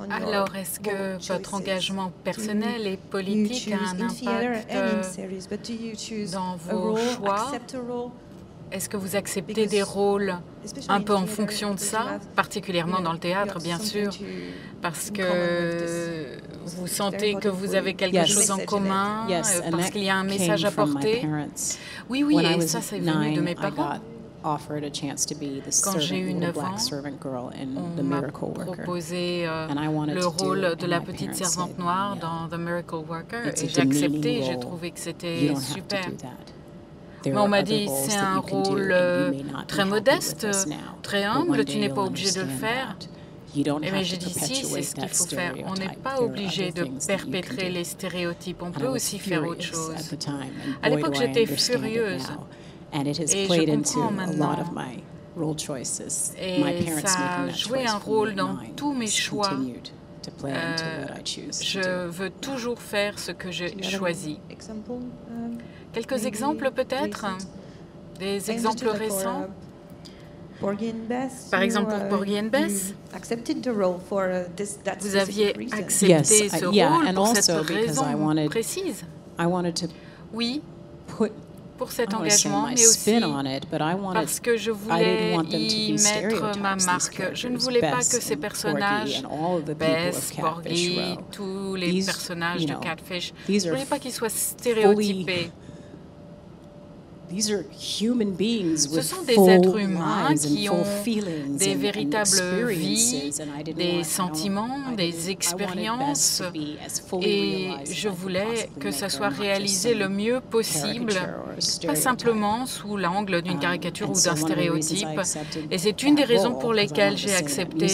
Alors, est-ce que votre engagement personnel et politique a un impact dans vos choix? Est-ce que vous acceptez des rôles un peu en fonction de ça, particulièrement dans le théâtre, bien sûr, parce que vous sentez que vous avez quelque chose en commun, parce qu'il y a un message à porter? Oui, oui, et ça, c'est venu de mes parents. Quand j'ai eu 9 ans, on m'a proposé le rôle de la petite servante noire dans The Miracle Worker, et j'ai accepté, j'ai trouvé que c'était super. Mais on m'a dit, c'est un rôle très modeste, très humble, tu n'es pas obligé de le faire. Mais j'ai dit, si, c'est ce qu'il faut faire. On n'est pas obligé de perpétrer les stéréotypes, on peut aussi faire autre chose. À l'époque, j'étais furieuse. Et je comprends maintenant. Et ça a joué un rôle dans tous mes choix. Je veux toujours faire ce que j'ai choisi. Quelques exemples peut-être? Des exemples récents? Par exemple, pour Porgy and Bess, vous aviez accepté ce rôle pour cette raison précise. Oui, pour cet engagement, mais aussi parce que je voulais y mettre ma marque. Je ne voulais pas que ces personnages, Bess, Porgy, tous les personnages de Catfish, je ne voulais pas qu'ils soient stéréotypés. Ce sont des êtres humains qui ont des véritables vies, des sentiments, des expériences, et je voulais que ça soit réalisé le mieux possible, pas simplement sous l'angle d'une caricature ou d'un stéréotype. Et c'est une des raisons pour lesquelles j'ai accepté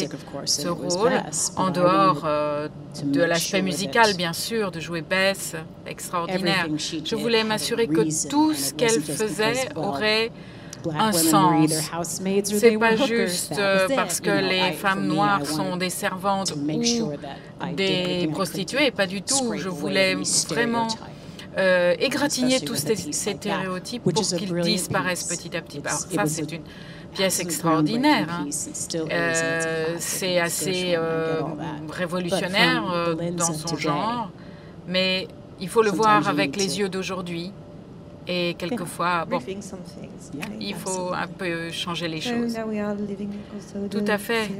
ce rôle, en dehors de l'aspect musical, bien sûr, de jouer Bess, extraordinaire. Je voulais m'assurer que tout ce qu'elle faisait aurait un sens. C'est pas juste parce que les femmes noires sont des servantes ou des prostituées, pas du tout. Je voulais vraiment égratigner tous ces stéréotypes pour qu'ils disparaissent petit à petit. Alors, ça, c'est une pièce extraordinaire. Hein. C'est assez révolutionnaire dans son genre, mais il faut le voir avec les yeux d'aujourd'hui. Et quelquefois, bon, il faut un peu changer les choses. Tout à fait.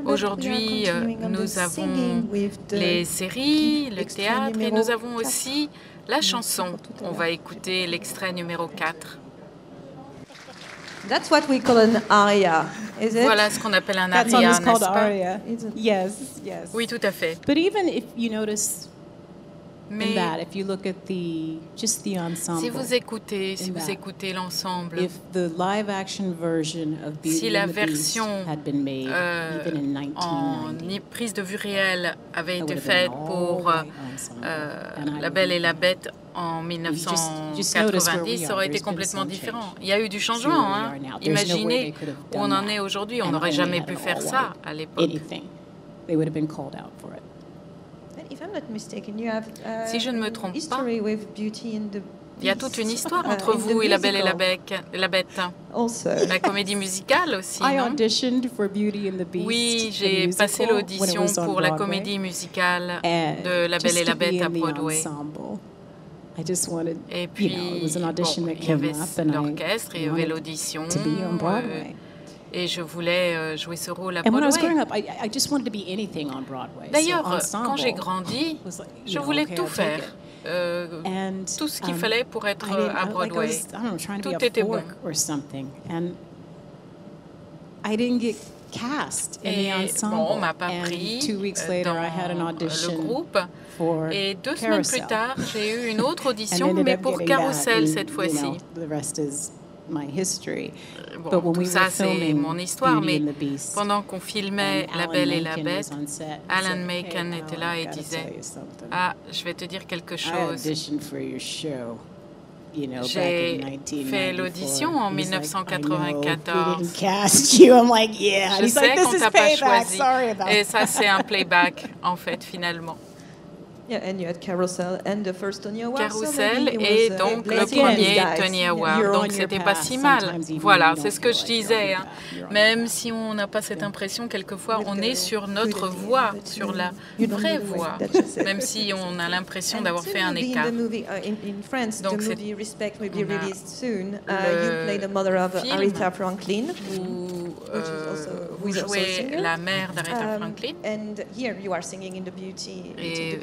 Aujourd'hui, nous avons les séries, le théâtre, et nous avons aussi la chanson. On va écouter l'extrait numéro 4. That's what we call an aria, is it? Voilà ce qu'on appelle un aria, n'est-ce pas? Yes, yes. Oui, tout à fait. But even if you notice Mais if you look at si vous écoutez l'ensemble, si la version en prise de vue réelle avait été faite pour La Belle et la Bête en 1990, ça aurait été complètement différent. Il y a eu du changement. Hein. Imaginez où on en est aujourd'hui. On n'aurait jamais pu faire ça à l'époque. Si je ne me trompe pas, il y a toute une histoire entre vous et La Belle et la Bête. La comédie musicale aussi, non? Oui, j'ai passé l'audition pour la comédie musicale de La Belle et la Bête à Broadway. Et puis, bon, il y avait l'orchestre, il y avait l'audition. Et je voulais jouer ce rôle à Broadway. D'ailleurs, quand j'ai grandi, je voulais tout faire. Tout ce qu'il fallait pour être à Broadway. Tout était bon. Et bon, on ne m'a pas pris dans le groupe. Et 2 semaines plus tard, j'ai eu une autre audition, mais pour Carousel cette fois-ci. Bon, tout ça, c'est mon histoire, mais pendant qu'on filmait La Belle et la Bête, Alan Menken était là et disait « Ah, je vais te dire quelque chose. J'ai fait l'audition en 1994. Je sais qu'on t'a pas choisi. Et ça, c'est un playback, en fait, finalement. » Carousel et donc le premier Tony Award. Donc c'était pas si mal. Voilà, c'est ce que je disais. Hein. Même si on n'a pas cette impression, quelquefois on est sur notre voie, sur la vraie voie, même si on a l'impression d'avoir fait un écart. Donc c'est le film où vous jouez la mère d'Aretha Franklin. Et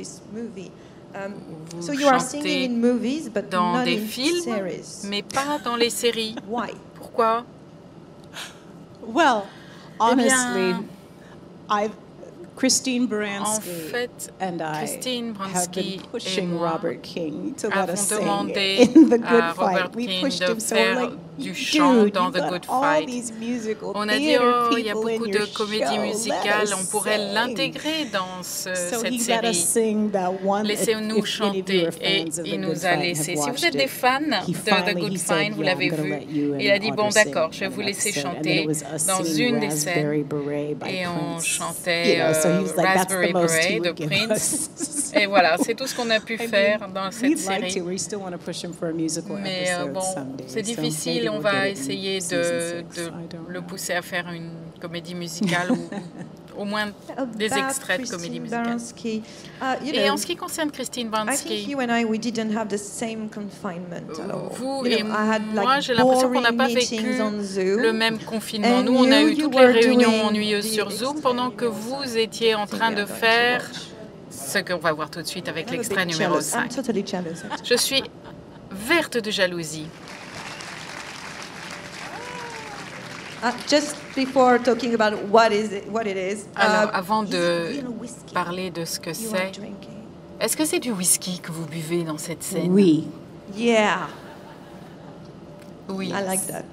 vous chantez dans des films, mais pas dans les séries. Pourquoi? Well, honestly, Christine Baranski and I have been pushing Robert King to let us sing in The Good Fight. We pushed him so like, dude, dans The Good Fight. On a dit, oh, il y a beaucoup de comédies musicales, on pourrait l'intégrer dans cette série. Laissez-nous chanter. Et il nous a laissé. Si vous êtes des fans de The Good Fight, vous l'avez vu, il a dit, bon d'accord, je vais vous laisser chanter dans une des scènes. Et on chantait Raspberry Beret de Prince. Et voilà, c'est tout ce qu'on a pu faire dans cette série. Mais bon, c'est difficile. On va essayer de le pousser à faire une comédie musicale ou au moins des extraits de comédie musicale. Et en ce qui concerne Christine Baranski, vous et moi, j'ai l'impression qu'on n'a pas vécu le même confinement. Nous, on a eu toutes les réunions ennuyeuses sur Zoom pendant que vous étiez en train de faire ce qu'on va voir tout de suite avec l'extrait numéro 5. Je suis verte de jalousie. Just before talking about what it is. Alors, avant de parler de ce que c'est, est-ce que c'est du whisky que vous buvez dans cette scène? Oui. Yeah. Oui. I like that.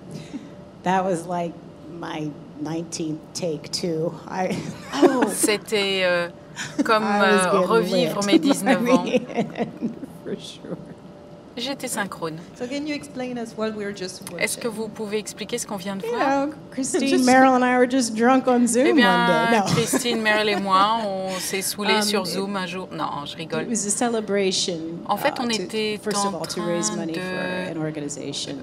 That was like my 19th take too. C'était comme revivre mes 19 ans. For sure. J'étais synchrone. So can you explain us what we're just watching? Est-ce que vous pouvez expliquer ce qu'on vient de voir? Christine, Meryl and I were just drunk on Zoom Eh bien, one day. No. Christine, Meryl et moi, on s'est saoulés sur Zoom un jour. Non, je rigole. It was a celebration. En fait, on était en to raise train money de for an organization.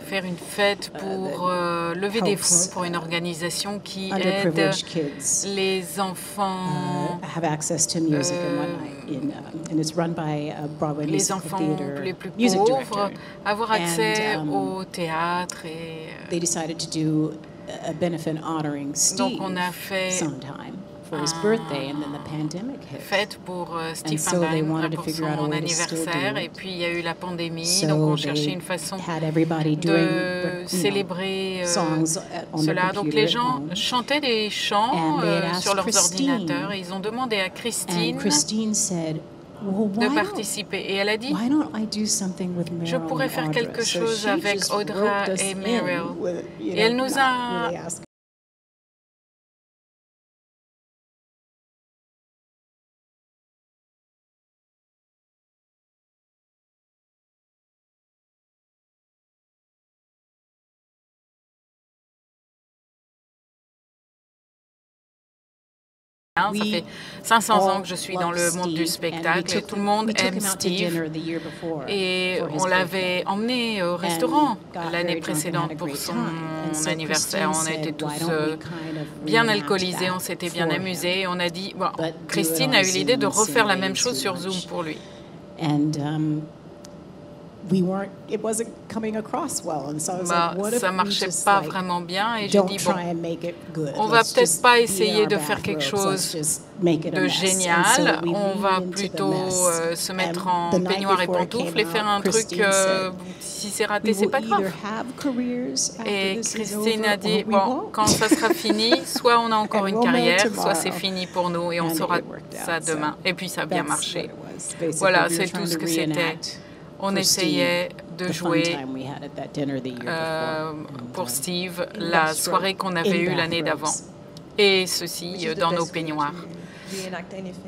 faire une fête pour lever des fonds pour une organisation qui aide Underprivileged kids les enfants, have access to music in one night, and it's run by a Broadway les musical enfants theater les plus music pauvres, director. avoir accès And, au théâtre. Et they decided to do a benefit honoring Steve donc on a fait sometime for his birthday, and then the pandemic hit. fête pour Steve so they Van wanted to pour figure out a son way to still do anniversaire. it. Et puis il y a eu la pandémie, So donc on they cherchait une façon had everybody doing, de célébrer songs on cela. the Donc computer les at gens home. chantaient des chants And they had asked sur leurs Christine. ordinateurs. Et ils ont demandé à And Christine Christine said, well, de participer. Et elle a dit, why don't I do something with Meryl je pourrais and faire Audra? quelque So chose she avec just Audra roped us et in Meryl. with, Et elle nous not a really asking. Ça fait 500 ans que je suis dans le monde du spectacle et tout le monde aime Steve. Et on l'avait emmené au restaurant l'année précédente pour son anniversaire. On était tous bien alcoolisés, on s'était bien amusés. Et on a dit, bon, Christine a eu l'idée de refaire la même chose sur Zoom pour lui. It wasn't coming across well, and so I was like, what if ça we marchait just pas like, vraiment bien et j'ai don't dit bon, try and make it good. on va Let's peut-être just pas be in essayer our de faire quelque bathrobes. Let's chose just make it a de mess. And so génial. we On leaned va into the plutôt mess. se mettre And en the night peignoir et before it pantoufles came et faire un out, truc. Christine said, Si c'est raté, we c'est will pas grave. either have careers after Et this is Christine over, a dit, or we bon, won't. quand ça sera fini, soit on a encore And une we'll know carrière, tomorrow. soit c'est fini pour nous et on And saura it worked out. ça demain. Et puis ça a bien That's marché. what it was. Basically, Voilà, we were c'est trying tout ce to que c'était. reenact On for essayait Steve de the fun jouer time we had at that dinner the year before. pour Steve la soirée qu'on avait eue l'année d'avant. Et ceci dans nos peignoirs.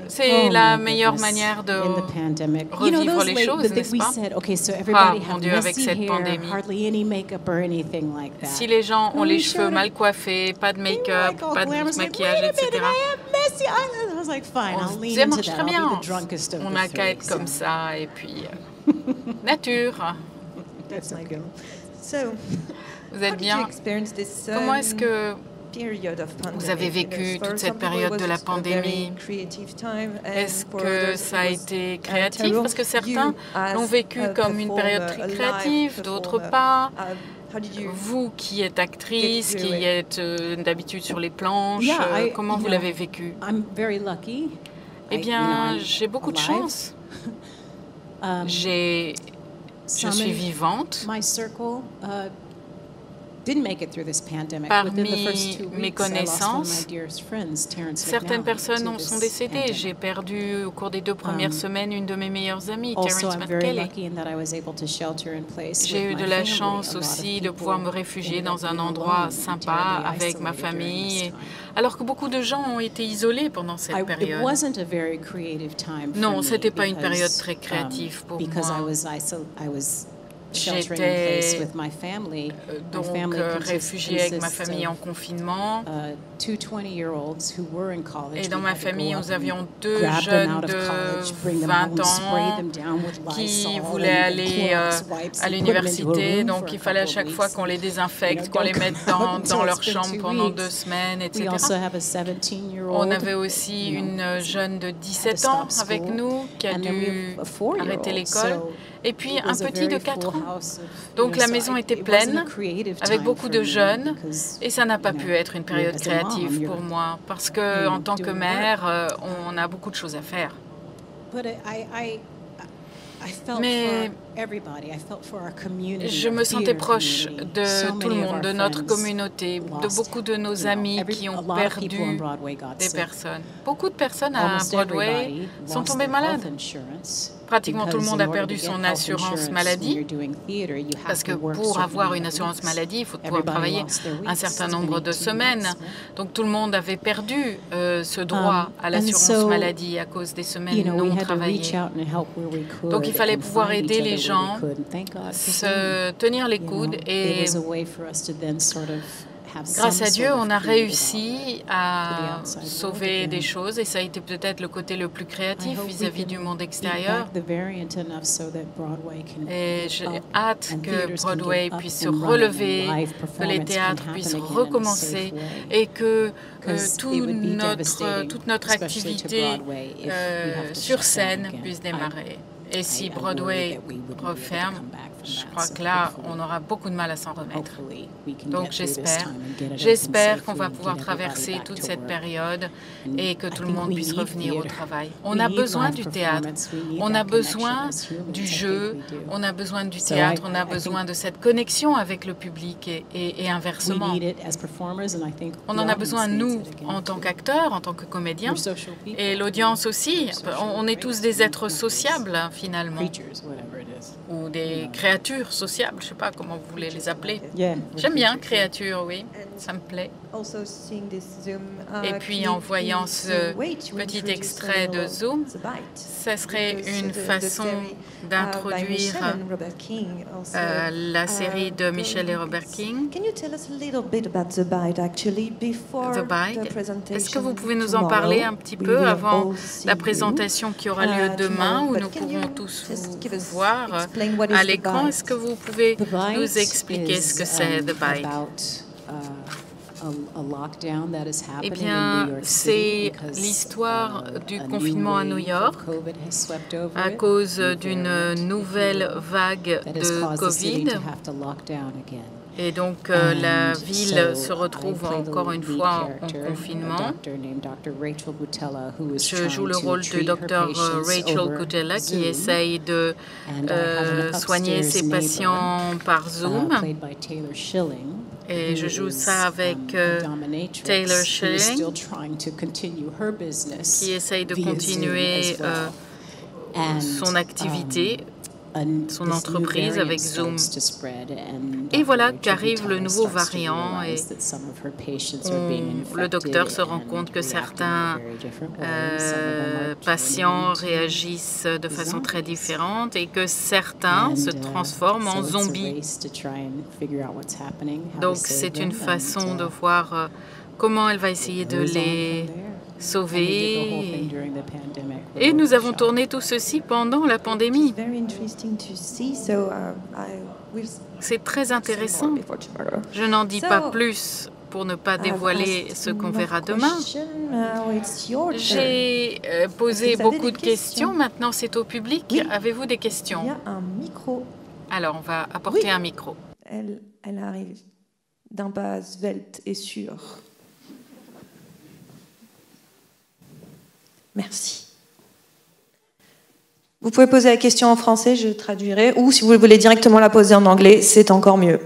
C'est la meilleure manière de revivre les choses, n'est-ce pas? Ah, mon Dieu, avec cette pandémie. Si les gens ont les cheveux mal coiffés, pas de make-up, pas de maquillage, etc. Easy Island. I was like, fine, On I'll se lean disait, into marche that. très I'll bien. be the drunkest of On the n'a qu'à three. être comme ça, et puis nature. That's my goal. So, Vous how êtes did you bien? experience this Comment est-ce que period of pandemic? vous avez vécu You know, for toute some cette people, période it de was la a very pandémie? creative time, and Est-ce for que others, ça a it was, été créatif? terrible. Parce que certains You, as l'ont vécu a comme une période performer, très a live créative, d'autres performer, pas. how did you Vous qui êtes actrice, get through qui it? êtes d'habitude sur les planches, Yeah, comment vous l'avez vécu? I'm very lucky. Eh bien, I'm j'ai beaucoup de alive. chance. Je suis vivante. My circle didn't make it through this pandemic. Parmi Within the first 2 mes weeks, I lost one of connaissances, my dearest friends, Terrence certaines McNally, personnes to en this sont décédées. pandemic. J'ai perdu au cours des 2 premières semaines une de mes meilleures amies, Also, Terrence I'm very McKelley. lucky in that I was able to shelter in place J'ai with eu my de la family. chance A lot of aussi de people pouvoir me réfugier ended dans up un being endroit alone and sympa terribly avec ma isolated during this famille, time. alors que beaucoup de gens ont été isolés pendant cette It période. wasn't a very creative time for Non, me c'était pas une because, période très créative pour because I moi. was sheltering in place J'étais with my family. donc réfugiée avec ma famille en confinement. 2 20-year-olds who were in college. Et dans ma famille, nous avions 2 grab them jeunes out of de college, bring them 20 home, spray ans them down with qui Lysol voulaient and aller Clorox wipes à and put them into a l'université. room Donc for a il fallait à couple of chaque fois weeks. qu'on les désinfecte, You qu'on know, les don't mette come dans until leur it's been chambre 2 pendant 2 weeks. semaines, We etc. also have a 17-year-old. On avait aussi une jeune de 17 ans avec nous qui a And then we dû have a 4-year-old. arrêter l'école. So Et puis it un was a petit de very 4 full ans. house of, Donc you la know, maison so était it wasn't pleine a creative avec time beaucoup for de me jeunes because, et ça n'a pas you pu know, être une période as a mom, créative you're, pour moi parce que en tant que doing mère, on a beaucoup de choses à faire. But I felt Mais for everybody. I felt for our community, je our me sentais theater proche community. de So tout le many of monde, our de notre friends communauté, de lost, beaucoup de nos amis qui a ont lot of people on perdu Broadway got des sick. personnes. Beaucoup de personnes à Almost Broadway everybody sont lost tombées their health malades. insurance. Pratiquement tout le Because monde in a order perdu to get son health assurance insurance when maladie you're doing theater, you have parce que to work pour certain avoir une amount of assurance weeks. maladie, il faut pouvoir Everybody travailler lost their weeks. un certain It's been nombre de 18 semaines. months. Donc tout le monde avait perdu ce droit à And l'assurance so, maladie à cause des semaines You know, we non had to reach travaillées. out and help where we could. Donc il fallait and pouvoir find aider each les other where we gens, could. And thank God for Zoom. se tenir les You know, coudes it et was a way for us to then sort of have grâce some à Dieu, sort of on a creative réussi à to the outside sauver world des again. choses et ça a été peut-être le côté le plus I créatif hope we vis-à-vis can du monde beat extérieur. back the variant enough so that Broadway can Et get j'ai up hâte and que theaters can Broadway get up puisse se and running and relever, live que les performance can théâtres happen puissent again in a recommencer safe way. et que 'Cause it would be devastating, toute notre especially to activité Broadway, if we have to sur shut scène down again. puisse démarrer. Et si I worry Broadway that we wouldn't be able to referme, come back from je that. crois So que là, hopefully- on aura beaucoup de mal à s'en remettre. hopefully we can Donc get through this j'espère time and get it open j'espère qu'on safely va and pouvoir get everybody traverser back toute to cette work. période et que I tout le think monde we puisse need revenir au theater. travail. We On a need besoin live du théâtre, performance. We need on that a besoin connection as humans. du I think jeu, we do. on a besoin du So théâtre, on a I besoin think de cette connexion avec le public et we inversement. need it as performers, and I think On the en a audience besoin, needs nous, it again, en tant too. qu'acteurs, en tant que comédiens, We're social people. et l'audience aussi. Social On est tous des êtres sociables, hein, finalement, Creatures, whatever it is. ou des créatures sociables, je ne sais pas comment vous voulez les appeler. Yeah. J'aime bien créature, oui, ça me plaît. Also seeing this Zoom, Et puis en voyant ce petit extrait de Zoom, ça serait une façon d'introduire la série de Michel et Robert King. Can you tell us a little bit about The Bite actually before The Bite. the presentation? Est-ce que vous pouvez nous en parler un petit peu avant la présentation qui aura lieu demain où nous pourrons tous vous voir à l'écran? Est-ce que vous pouvez nous expliquer ce que c'est The Bite? Eh bien, c'est l'histoire du confinement à New York à cause d'une nouvelle vague de Covid. Et donc, la ville se retrouve encore une fois en confinement. Je joue le rôle du docteur Rachel Gutella qui essaye de soigner ses patients par Zoom. Et je joue ça avec Taylor Schilling, qui essaye de continuer son activité, son entreprise avec Zoom. Et voilà qu'arrive le nouveau variant et le docteur se rend compte que certains patients réagissent de façon très différente et que certains se transforment en zombies. Donc c'est une façon de voir comment elle va essayer de les sauvés. Et nous avons tourné tout ceci pendant la pandémie. C'est très intéressant. Je n'en dis pas plus pour ne pas dévoiler ce qu'on verra demain. J'ai posé beaucoup de questions. Maintenant, c'est au public. Avez-vous des questions? Il y a un micro. Alors, on va apporter un micro. Elle arrive d'un pas svelte et sûr. Merci. Vous pouvez poser la question en français, je traduirai, ou si vous voulez directement la poser en anglais, c'est encore mieux.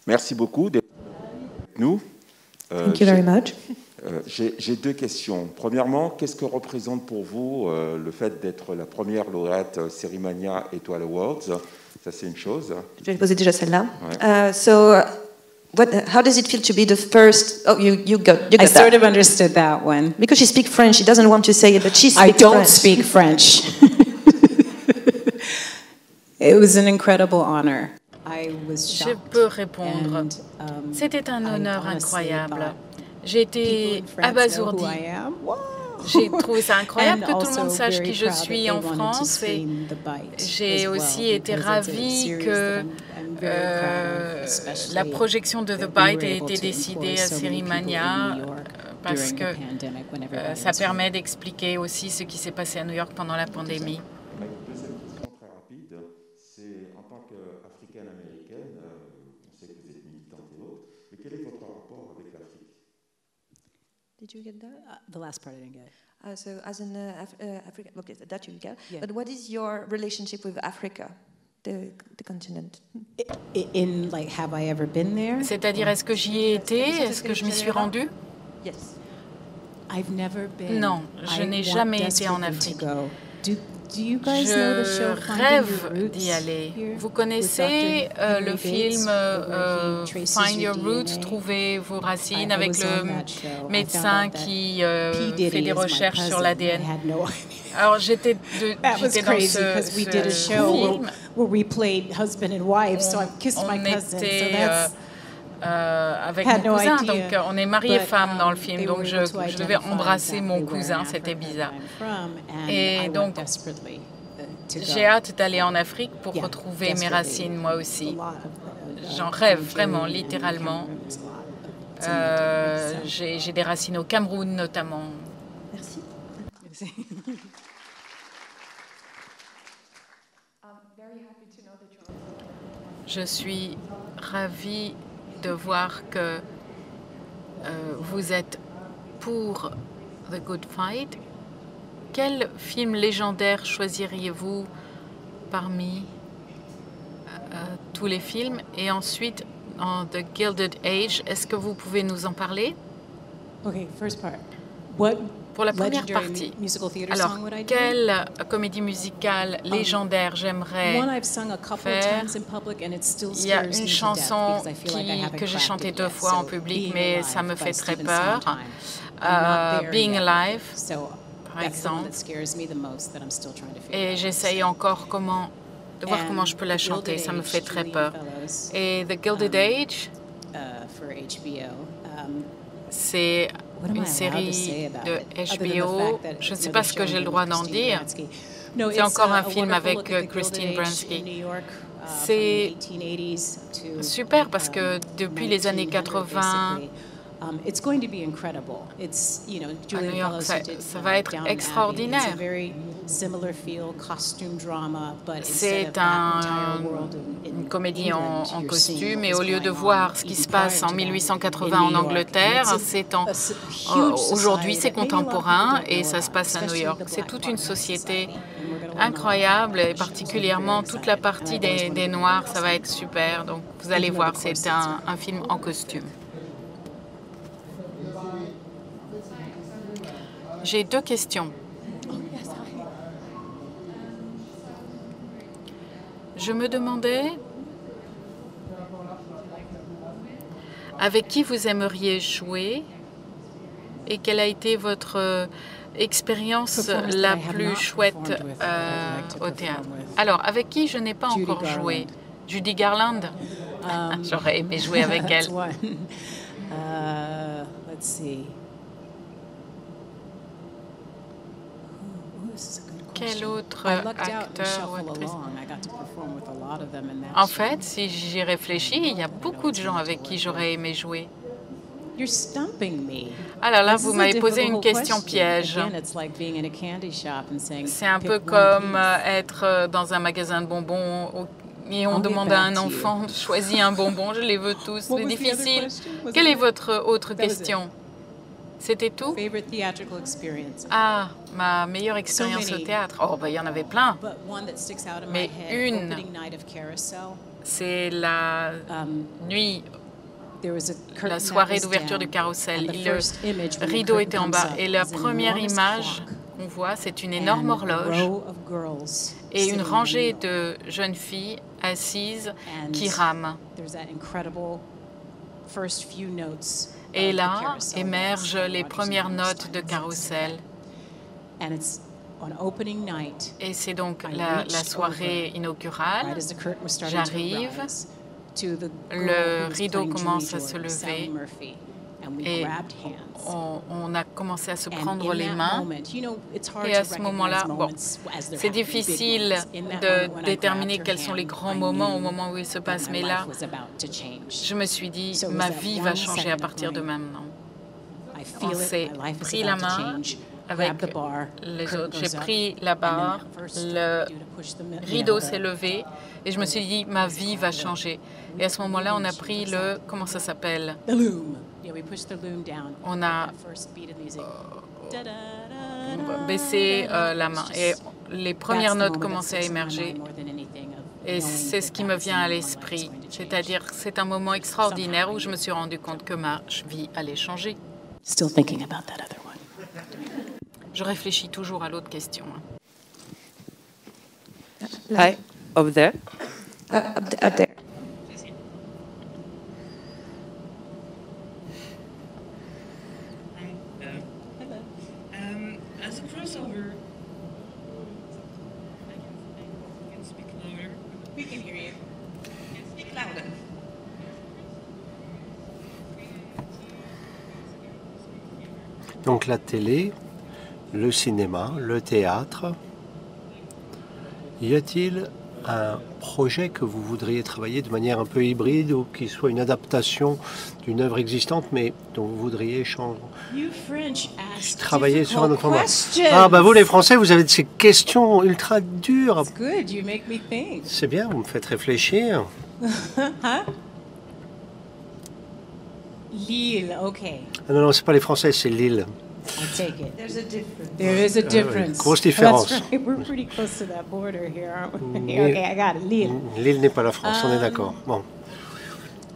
Merci beaucoup d'être avec nous. Thank you very much. J'ai deux questions. Premièrement, qu'est-ce que représente pour vous le fait d'être la première lauréate Cérimania Étoile Awards? Ça, c'est une chose. Je vais poser déjà celle-là. Ouais. How does it feel to be the first? Oh, you got I sort that. of understood that one. Because she speaks French, she doesn't want to say it, but she speaks I don't French. speak French. It was an incredible honor. I was Je shocked. peux répondre. And, C'était un honneur I honestly incroyable. thought J'ai été people in France know abasourdie. who I am. Whoa. J'ai trouvé ça incroyable And que tout le monde also sache very qui je proud suis that en they wanted to France. Et screen The Bite j'ai as well, aussi été because it's a ravie series que that I'm very proud of, especially la projection de The that we Bite were ait able été to décidée employ à so many Cérimania people in New York parce during que the pandemic when everybody ça was home. permet d'expliquer aussi ce qui s'est passé à New York pendant la pandémie. Ma deuxième question très rapide, c'est en tant qu'africaine-américaine, on sait que vous êtes militante et autres, mais quel est votre rapport avec l'Afrique? Did you get that? The last part I didn't get. So as an African, okay, that you get. Yeah. But what is your relationship with Africa, the continent? In like, have I ever been there? C'est-à-dire, est-ce que j'y ai été? Est-ce que je m'y suis rendue? Yes. I've never been. Non, je n'ai jamais été en Afrique. Do you guys know the show Je Finding Your rêve Roots d'y aller. here? Vous connaissez With Dr. le Henry film Bates, where he traces Find Your your Roots, DNA? Trouver vos racines, I avec was le on that show. I médecin found out that qui P. Diddy fait des is my recherches sur cousin. l'ADN. I had no idea. Alors j'étais That was dans crazy because we did a ce show film. where we played husband and wife, so I kissed my On cousin. So était that's avec had mon no cousin, idea. donc on est mari et But, femme dans le film, they donc were je able to devais identify embrasser mon exactly where cousin, in c'était Africa bizarre. I'm from, and Et I donc, want desperately to go. J'ai hâte d'aller en Afrique pour Yeah, retrouver mes desperately. racines, moi aussi. A lot of, J'en rêve Nigeria vraiment, and littéralement. Cameroon, there's a lot of- J'ai des racines au Cameroun notamment. Merci. Je suis ravie de voir que vous êtes pour The Good Fight. Quel film légendaire choisiriez-vous parmi tous les films? Et ensuite, en The Gilded Age, est-ce que vous pouvez nous en parler? Okay, first part. What Pour la première legendary partie, musical theater alors, song would I do? quelle comédie musicale légendaire j'aimerais One I've sung a couple of faire? times in public and it still Il y a scares me une to chanson death because I feel like I haven't que j'ai cracked chantée it 2 yet. fois en So, public, Being mais Alive ça me by fait très Stephen peur. Sondheim. I'm not there Being yet. Alive, So par that's the one exemple. that scares me the most that I'm still trying to figure Et out. j'essaye encore de voir And comment je peux la The chanter, Gilded ça me Age, fait très Julian peur. Fellows, Et The Gilded Age, for HBO. c'est What am I une allowed to say série about de it, other than the HBO. fact that Je ne it's sais another pas ce que show j'ai le with droit d'en Christine dire. Baranski. No, C'est it's encore un a film wonderful avec look at the Christine Gilded Age Baranski. in New York, C'est from the 1880s to, super parce que depuis les années 1900, 80, basically. It's going to be incredible. It's, you know, Julian New York, Fellows ça- who did, ça va être Downton Abbey. extraordinaire. It's a very similar feel, costume drama, but instead c'est of that entire world in une comédie England, en you're seeing costume what et was au lieu de going voir on ce qui even se passe prior en to that 1880 in en New York. Angleterre, And c'est it's a huge aujourd'hui society c'est that maybe a lot of people contemporain don't et know ça se about, passe à New especially York. the C'est black toute part une of that société society. And we're gonna learn incroyable a lot et about it. So particulièrement very toute la excited. partie And I've always des wanted to Noirs, go ça va être super. Donc vous allez voir, c'est un film en costume. J'ai 2 questions. Je me demandais avec qui vous aimeriez jouer Et quelle a été votre expérience la plus chouette au théâtre? Alors, avec qui je n'ai pas encore joué? Judy Garland. J'aurais aimé jouer avec elle. Let's see. Quel autre acteur ou actrice? En fait, si j'y réfléchis, il y a beaucoup de gens avec qui j'aurais aimé jouer. Alors là, vous m'avez posé une question piège. C'est un peu comme être dans un magasin de bonbons et on demande à un enfant de choisir un bonbon. Je les veux tous, c'est difficile. Quelle est votre autre question? C'était tout? Ah, ma meilleure expérience au théâtre. Oh, il y en avait plein. Mais une, c'est la nuit, la soirée d'ouverture du Carrousel. Le rideau était en bas. Et la première image qu'on voit, c'est une énorme horloge et une rangée de jeunes filles assises qui rament. Et là émergent les premières notes de Carrousel. Et c'est donc la soirée inaugurale. J'arrive, le rideau commence à se lever et on a commencé à se prendre les mains. Et à ce moment-là, bon, c'est difficile de déterminer quels sont les grands moments au moment où ils se passent, mais là, je me suis dit, ma vie va changer à partir de maintenant. On s'est pris la main avec les autres. J'ai pris la barre, le rideau s'est levé et je me suis dit, ma vie va changer. Et à ce moment-là, on a pris le, comment ça s'appelle? On a baissé la main et les premières notes commençaient à émerger. Et c'est ce qui me vient à l'esprit. C'est-à-dire, c'est un moment extraordinaire où je me suis rendu compte que ma vie allait changer. Je réfléchis toujours à l'autre question. Hi, over there. Up there. As a crossover, you can speak louder. We can hear you. Speak louder. Donc la télé, le cinéma, le théâtre. Y a-t-il un projet que vous voudriez travailler de manière un peu hybride ou qui soit une adaptation d'une œuvre existante mais dont vous voudriez travailler sur un autre format? Ah bah vous les Français, vous avez de ces questions ultra dures. C'est bien, vous me faites réfléchir. Lille, ok. Ah non, c'est pas les Français, c'est Lille. I take it. There is a difference. Grosse différence. That's right. We're pretty close to that border here, aren't we? Okay, I got it. Lille. Lille n'est pas la France, on est d'accord. Bon.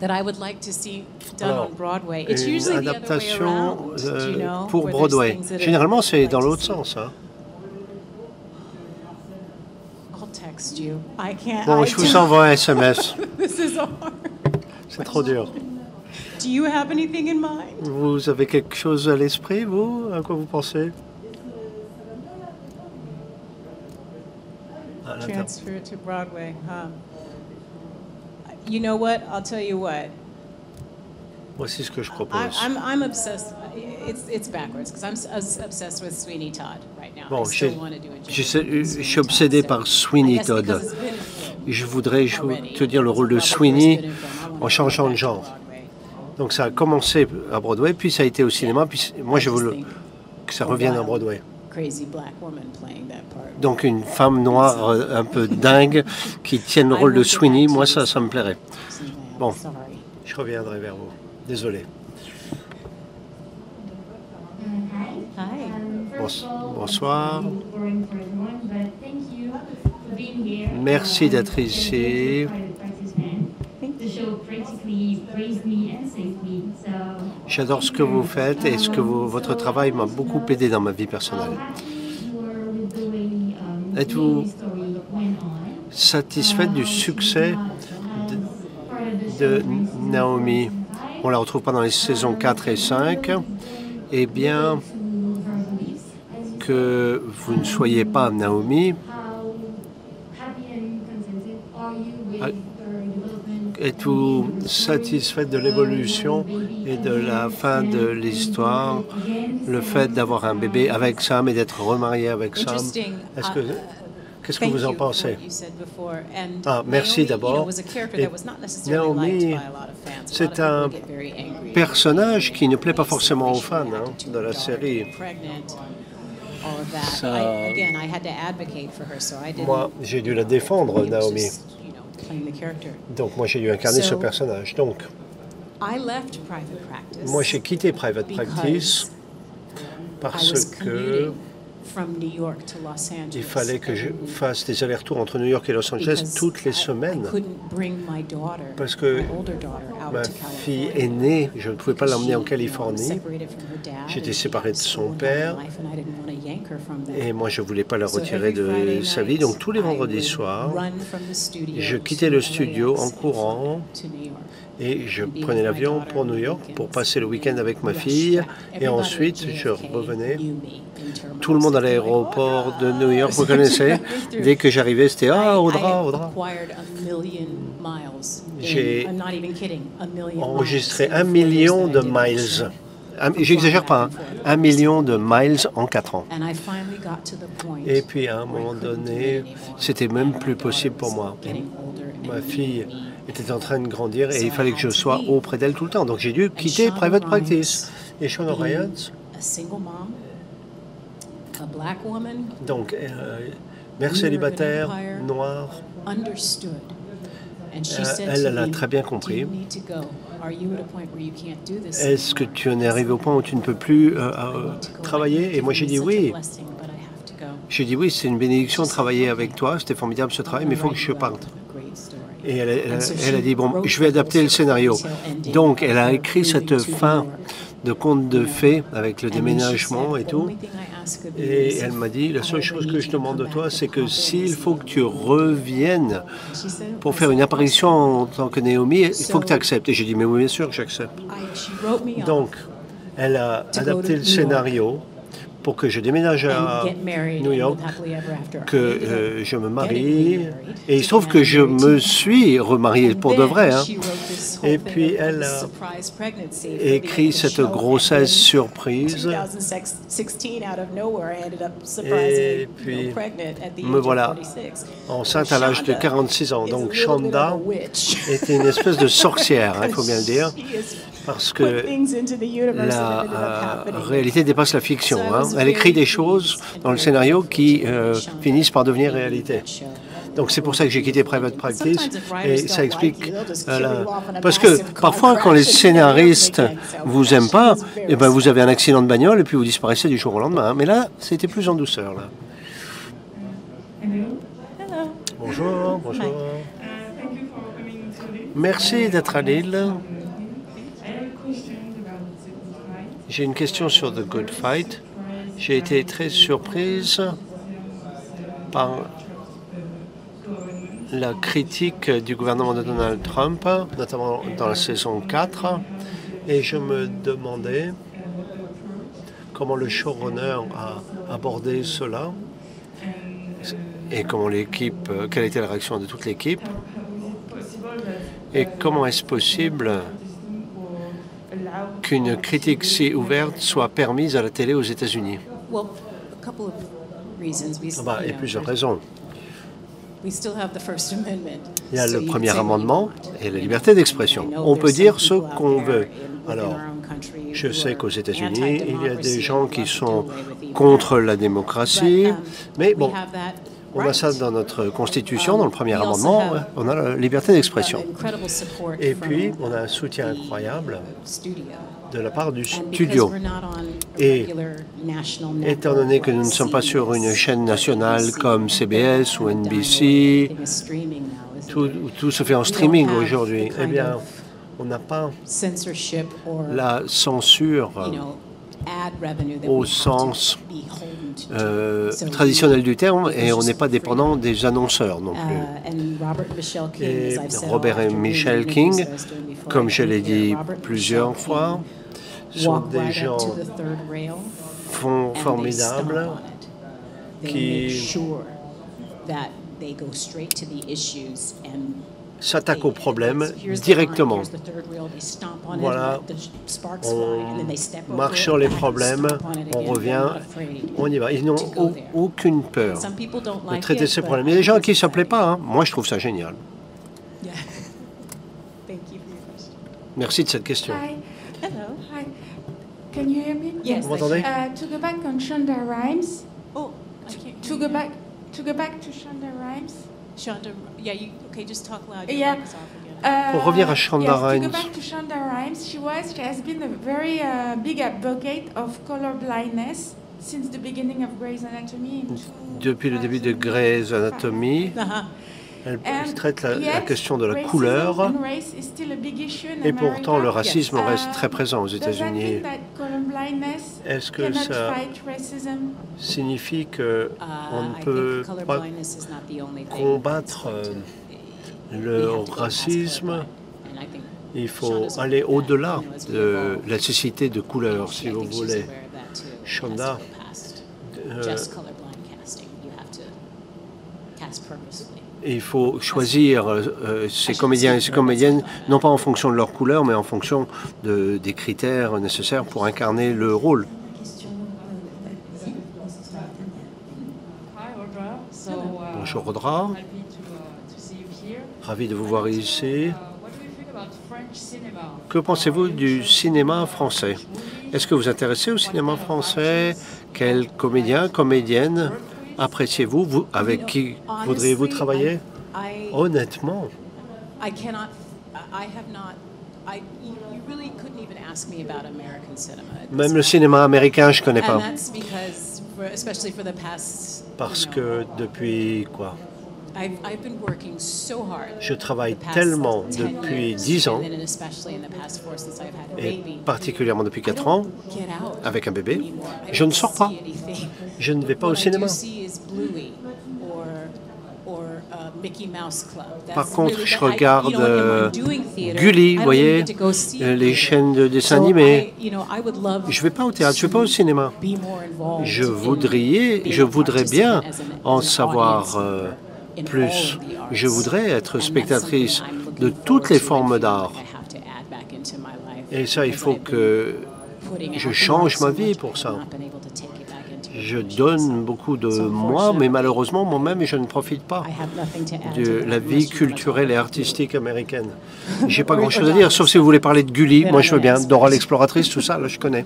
That I would like to see done on Broadway. It's usually the other way around, you know, pour Broadway. Généralement, c'est dans l'autre sens. Hein. I'll text you. I can't. Bon, je vous envoie un SMS. This is hard. C'est trop dur. Do you have anything in mind? Vous avez quelque chose à l'esprit, vous? À quoi vous pensez? Transfer to Broadway, huh? You know what? I'll tell you what. Voici ce que je propose. I'm obsessed. It's backwards because I'm obsessed with Sweeney Todd right now. Bon, je suis obsédé par Sweeney Todd. Je voudrais tenir le rôle de Sweeney en changeant de genre. Donc ça a commencé à Broadway, puis ça a été au cinéma, puis moi je veux que ça revienne à Broadway. Donc une femme noire un peu dingue qui tienne le rôle de Sweeney, moi ça me plairait. Bon, je reviendrai vers vous. Désolé. Bonsoir. Merci d'être ici. J'adore ce que vous faites et votre travail m'a beaucoup aidé dans ma vie personnelle. Êtes-vous satisfaite du succès de Naomi? On ne la retrouve pas dans les saisons 4 et 5. Et bien que vous ne soyez pas Naomi, êtes-vous satisfaite de l'évolution et de la fin de l'histoire, le fait d'avoir un bébé avec Sam et d'être remariée avec Sam? Qu'est-ce que vous en pensez? Ah, merci d'abord. Naomi, c'est un personnage qui ne plaît pas forcément aux fans de la série. Moi, j'ai dû la défendre, Naomi. Donc, moi, j'ai dû incarner ce personnage. Donc, moi, j'ai quitté Private Practice parce que il fallait que je fasse des allers-retours entre New York et Los Angeles toutes les semaines parce que ma fille aînée, je ne pouvais pas l'emmener en Californie. J'étais séparé de son père et moi, je ne voulais pas la retirer de sa vie. Donc, tous les vendredis soirs, je quittais le studio en courant et je prenais l'avion pour New York pour passer le week-end avec ma fille. Et ensuite, je revenais. Tout le monde à l'aéroport de New York me connaissait. Dès que j'arrivais, c'était « Ah, Audra, Audra ». J'ai enregistré 1 million de miles. J'exagère pas, 1 million de miles en 4 ans. Et puis, à un moment donné, c'était même plus possible pour moi. Ma fille était en train de grandir et il fallait que je sois auprès d'elle tout le temps. Donc, j'ai dû quitter Private Practice. Et Shonda Rhimes, donc, mère célibataire, noire, elle l'a très bien compris. Est-ce que tu en es arrivé au point où tu ne peux plus travailler? Et moi, j'ai dit oui. J'ai dit oui, c'est une bénédiction de travailler avec toi. C'était formidable ce travail, mais il faut que je parte. Et elle a dit, bon, je vais adapter le scénario. Donc, elle a écrit cette fin de conte de fées avec le déménagement et tout. Et elle m'a dit, la seule chose que je demande de toi, c'est que s'il faut que tu reviennes pour faire une apparition en tant que Naomi, il faut que tu acceptes. Et j'ai dit, mais oui, bien sûr que j'accepte. Donc, elle a adapté le scénario pour que je déménage à New York, que je me marie. Et il se trouve que je me suis remarié pour de vrai. Et puis, elle a écrit cette grossesse surprise. Et puis, me voilà enceinte à l'âge de 46 ans. Donc, Shonda était une espèce de sorcière, il faut bien le dire, parce que la réalité dépasse la fiction. Elle écrit des choses dans le scénario qui finissent par devenir réalité. Donc c'est pour ça que j'ai quitté Private Practice et ça explique parce que parfois quand les scénaristes vous aiment pas, eh ben vous avez un accident de bagnole et puis vous disparaissez du jour au lendemain. Mais là, c'était plus en douceur là. Bonjour, bonjour. Merci d'être à Lille. J'ai une question sur The Good Fight. J'ai été très surprise par la critique du gouvernement de Donald Trump, notamment dans la saison 4, et je me demandais comment le showrunner a abordé cela et comment l'équipe, quelle était la réaction de toute l'équipe et comment est-ce possible qu'une critique si ouverte soit permise à la télé aux États-Unis. Il y a plusieurs raisons. Il y a le premier amendement et la liberté d'expression. On peut dire ce qu'on veut. Alors, je sais qu'aux États-Unis, il y a des gens qui sont contre la démocratie, mais bon, on a ça dans notre Constitution, dans le premier amendement, on a la liberté d'expression. Et puis, on a un soutien incroyable de la part du studio. Et étant donné que nous ne sommes pas sur une chaîne nationale comme CBS ou NBC, tout se fait en streaming aujourd'hui, eh bien, on n'a pas la censure au sens traditionnel du terme et on n'est pas dépendant des annonceurs non plus. Et Robert et Michelle King, comme je l'ai dit plusieurs fois, sont des gens formidables qui s'attaquent aux problèmes directement. Voilà, on marche sur les problèmes, on revient, on y va. Ils n'ont aucune peur de traiter ces problèmes. Il y a des gens qui ne se plaisent pas. Hein. Moi, je trouve ça génial. Merci de cette question. Hi. Hello. Hi. Can you hear me? Yes. Vous m'entendez? To go back on Shonda Rhimes. Oh, I can't. To go back to Shonda Rhimes. Shonda, yeah, okay, just talk loud. Yeah. Pour revenir à Shonda Rhimes. To go back to Shonda Rhimes, she has been a very big advocate of color blindness since the beginning of Grey's Anatomy. Depuis le début de Grey's Anatomy. Elle traite la question de la couleur, et pourtant le racisme reste très présent aux États-Unis. Est-ce que ça signifie qu'on ne peut pas combattre le racisme? Il faut aller au-delà de la nécessité de couleur, si vous voulez. Shonda, il faut choisir ces comédiens et ces comédiennes, non pas en fonction de leur couleur, mais en fonction des critères nécessaires pour incarner le rôle. Bonjour Audra, ravi de vous voir ici. Que pensez-vous du cinéma français? Est-ce que vous vous intéressez au cinéma français? Quels comédiens, comédiennes appréciez-vous? Avec qui voudriez-vous travailler? Honnêtement, même le cinéma américain, je ne connais pas. Parce que depuis quoi? Je travaille tellement depuis 10 ans, et particulièrement depuis 4 ans, avec un bébé. Je ne sors pas. Je ne vais pas au cinéma. Par contre, je regarde Gulli, vous voyez, les chaînes de dessins animés. Je ne vais pas au théâtre, je ne vais pas au cinéma. Je voudrais bien en savoir plus. Je voudrais être spectatrice de toutes les formes d'art. Et ça, il faut que je change ma vie pour ça. Je donne beaucoup de moi, mais malheureusement, moi-même, je ne profite pas de la vie culturelle et artistique américaine. J'ai pas grand-chose à dire, sauf si vous voulez parler de Gulli. Moi, je veux bien. Dora l'exploratrice, tout ça, là, je connais.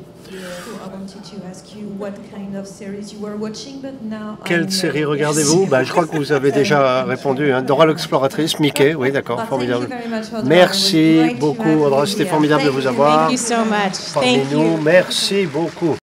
Quelle série regardez-vous? Je crois que vous avez déjà répondu. Hein. Dora l'exploratrice, Mickey, oui, d'accord, formidable. Merci beaucoup, Audra, c'était formidable de vous avoir parmi nous. Merci beaucoup.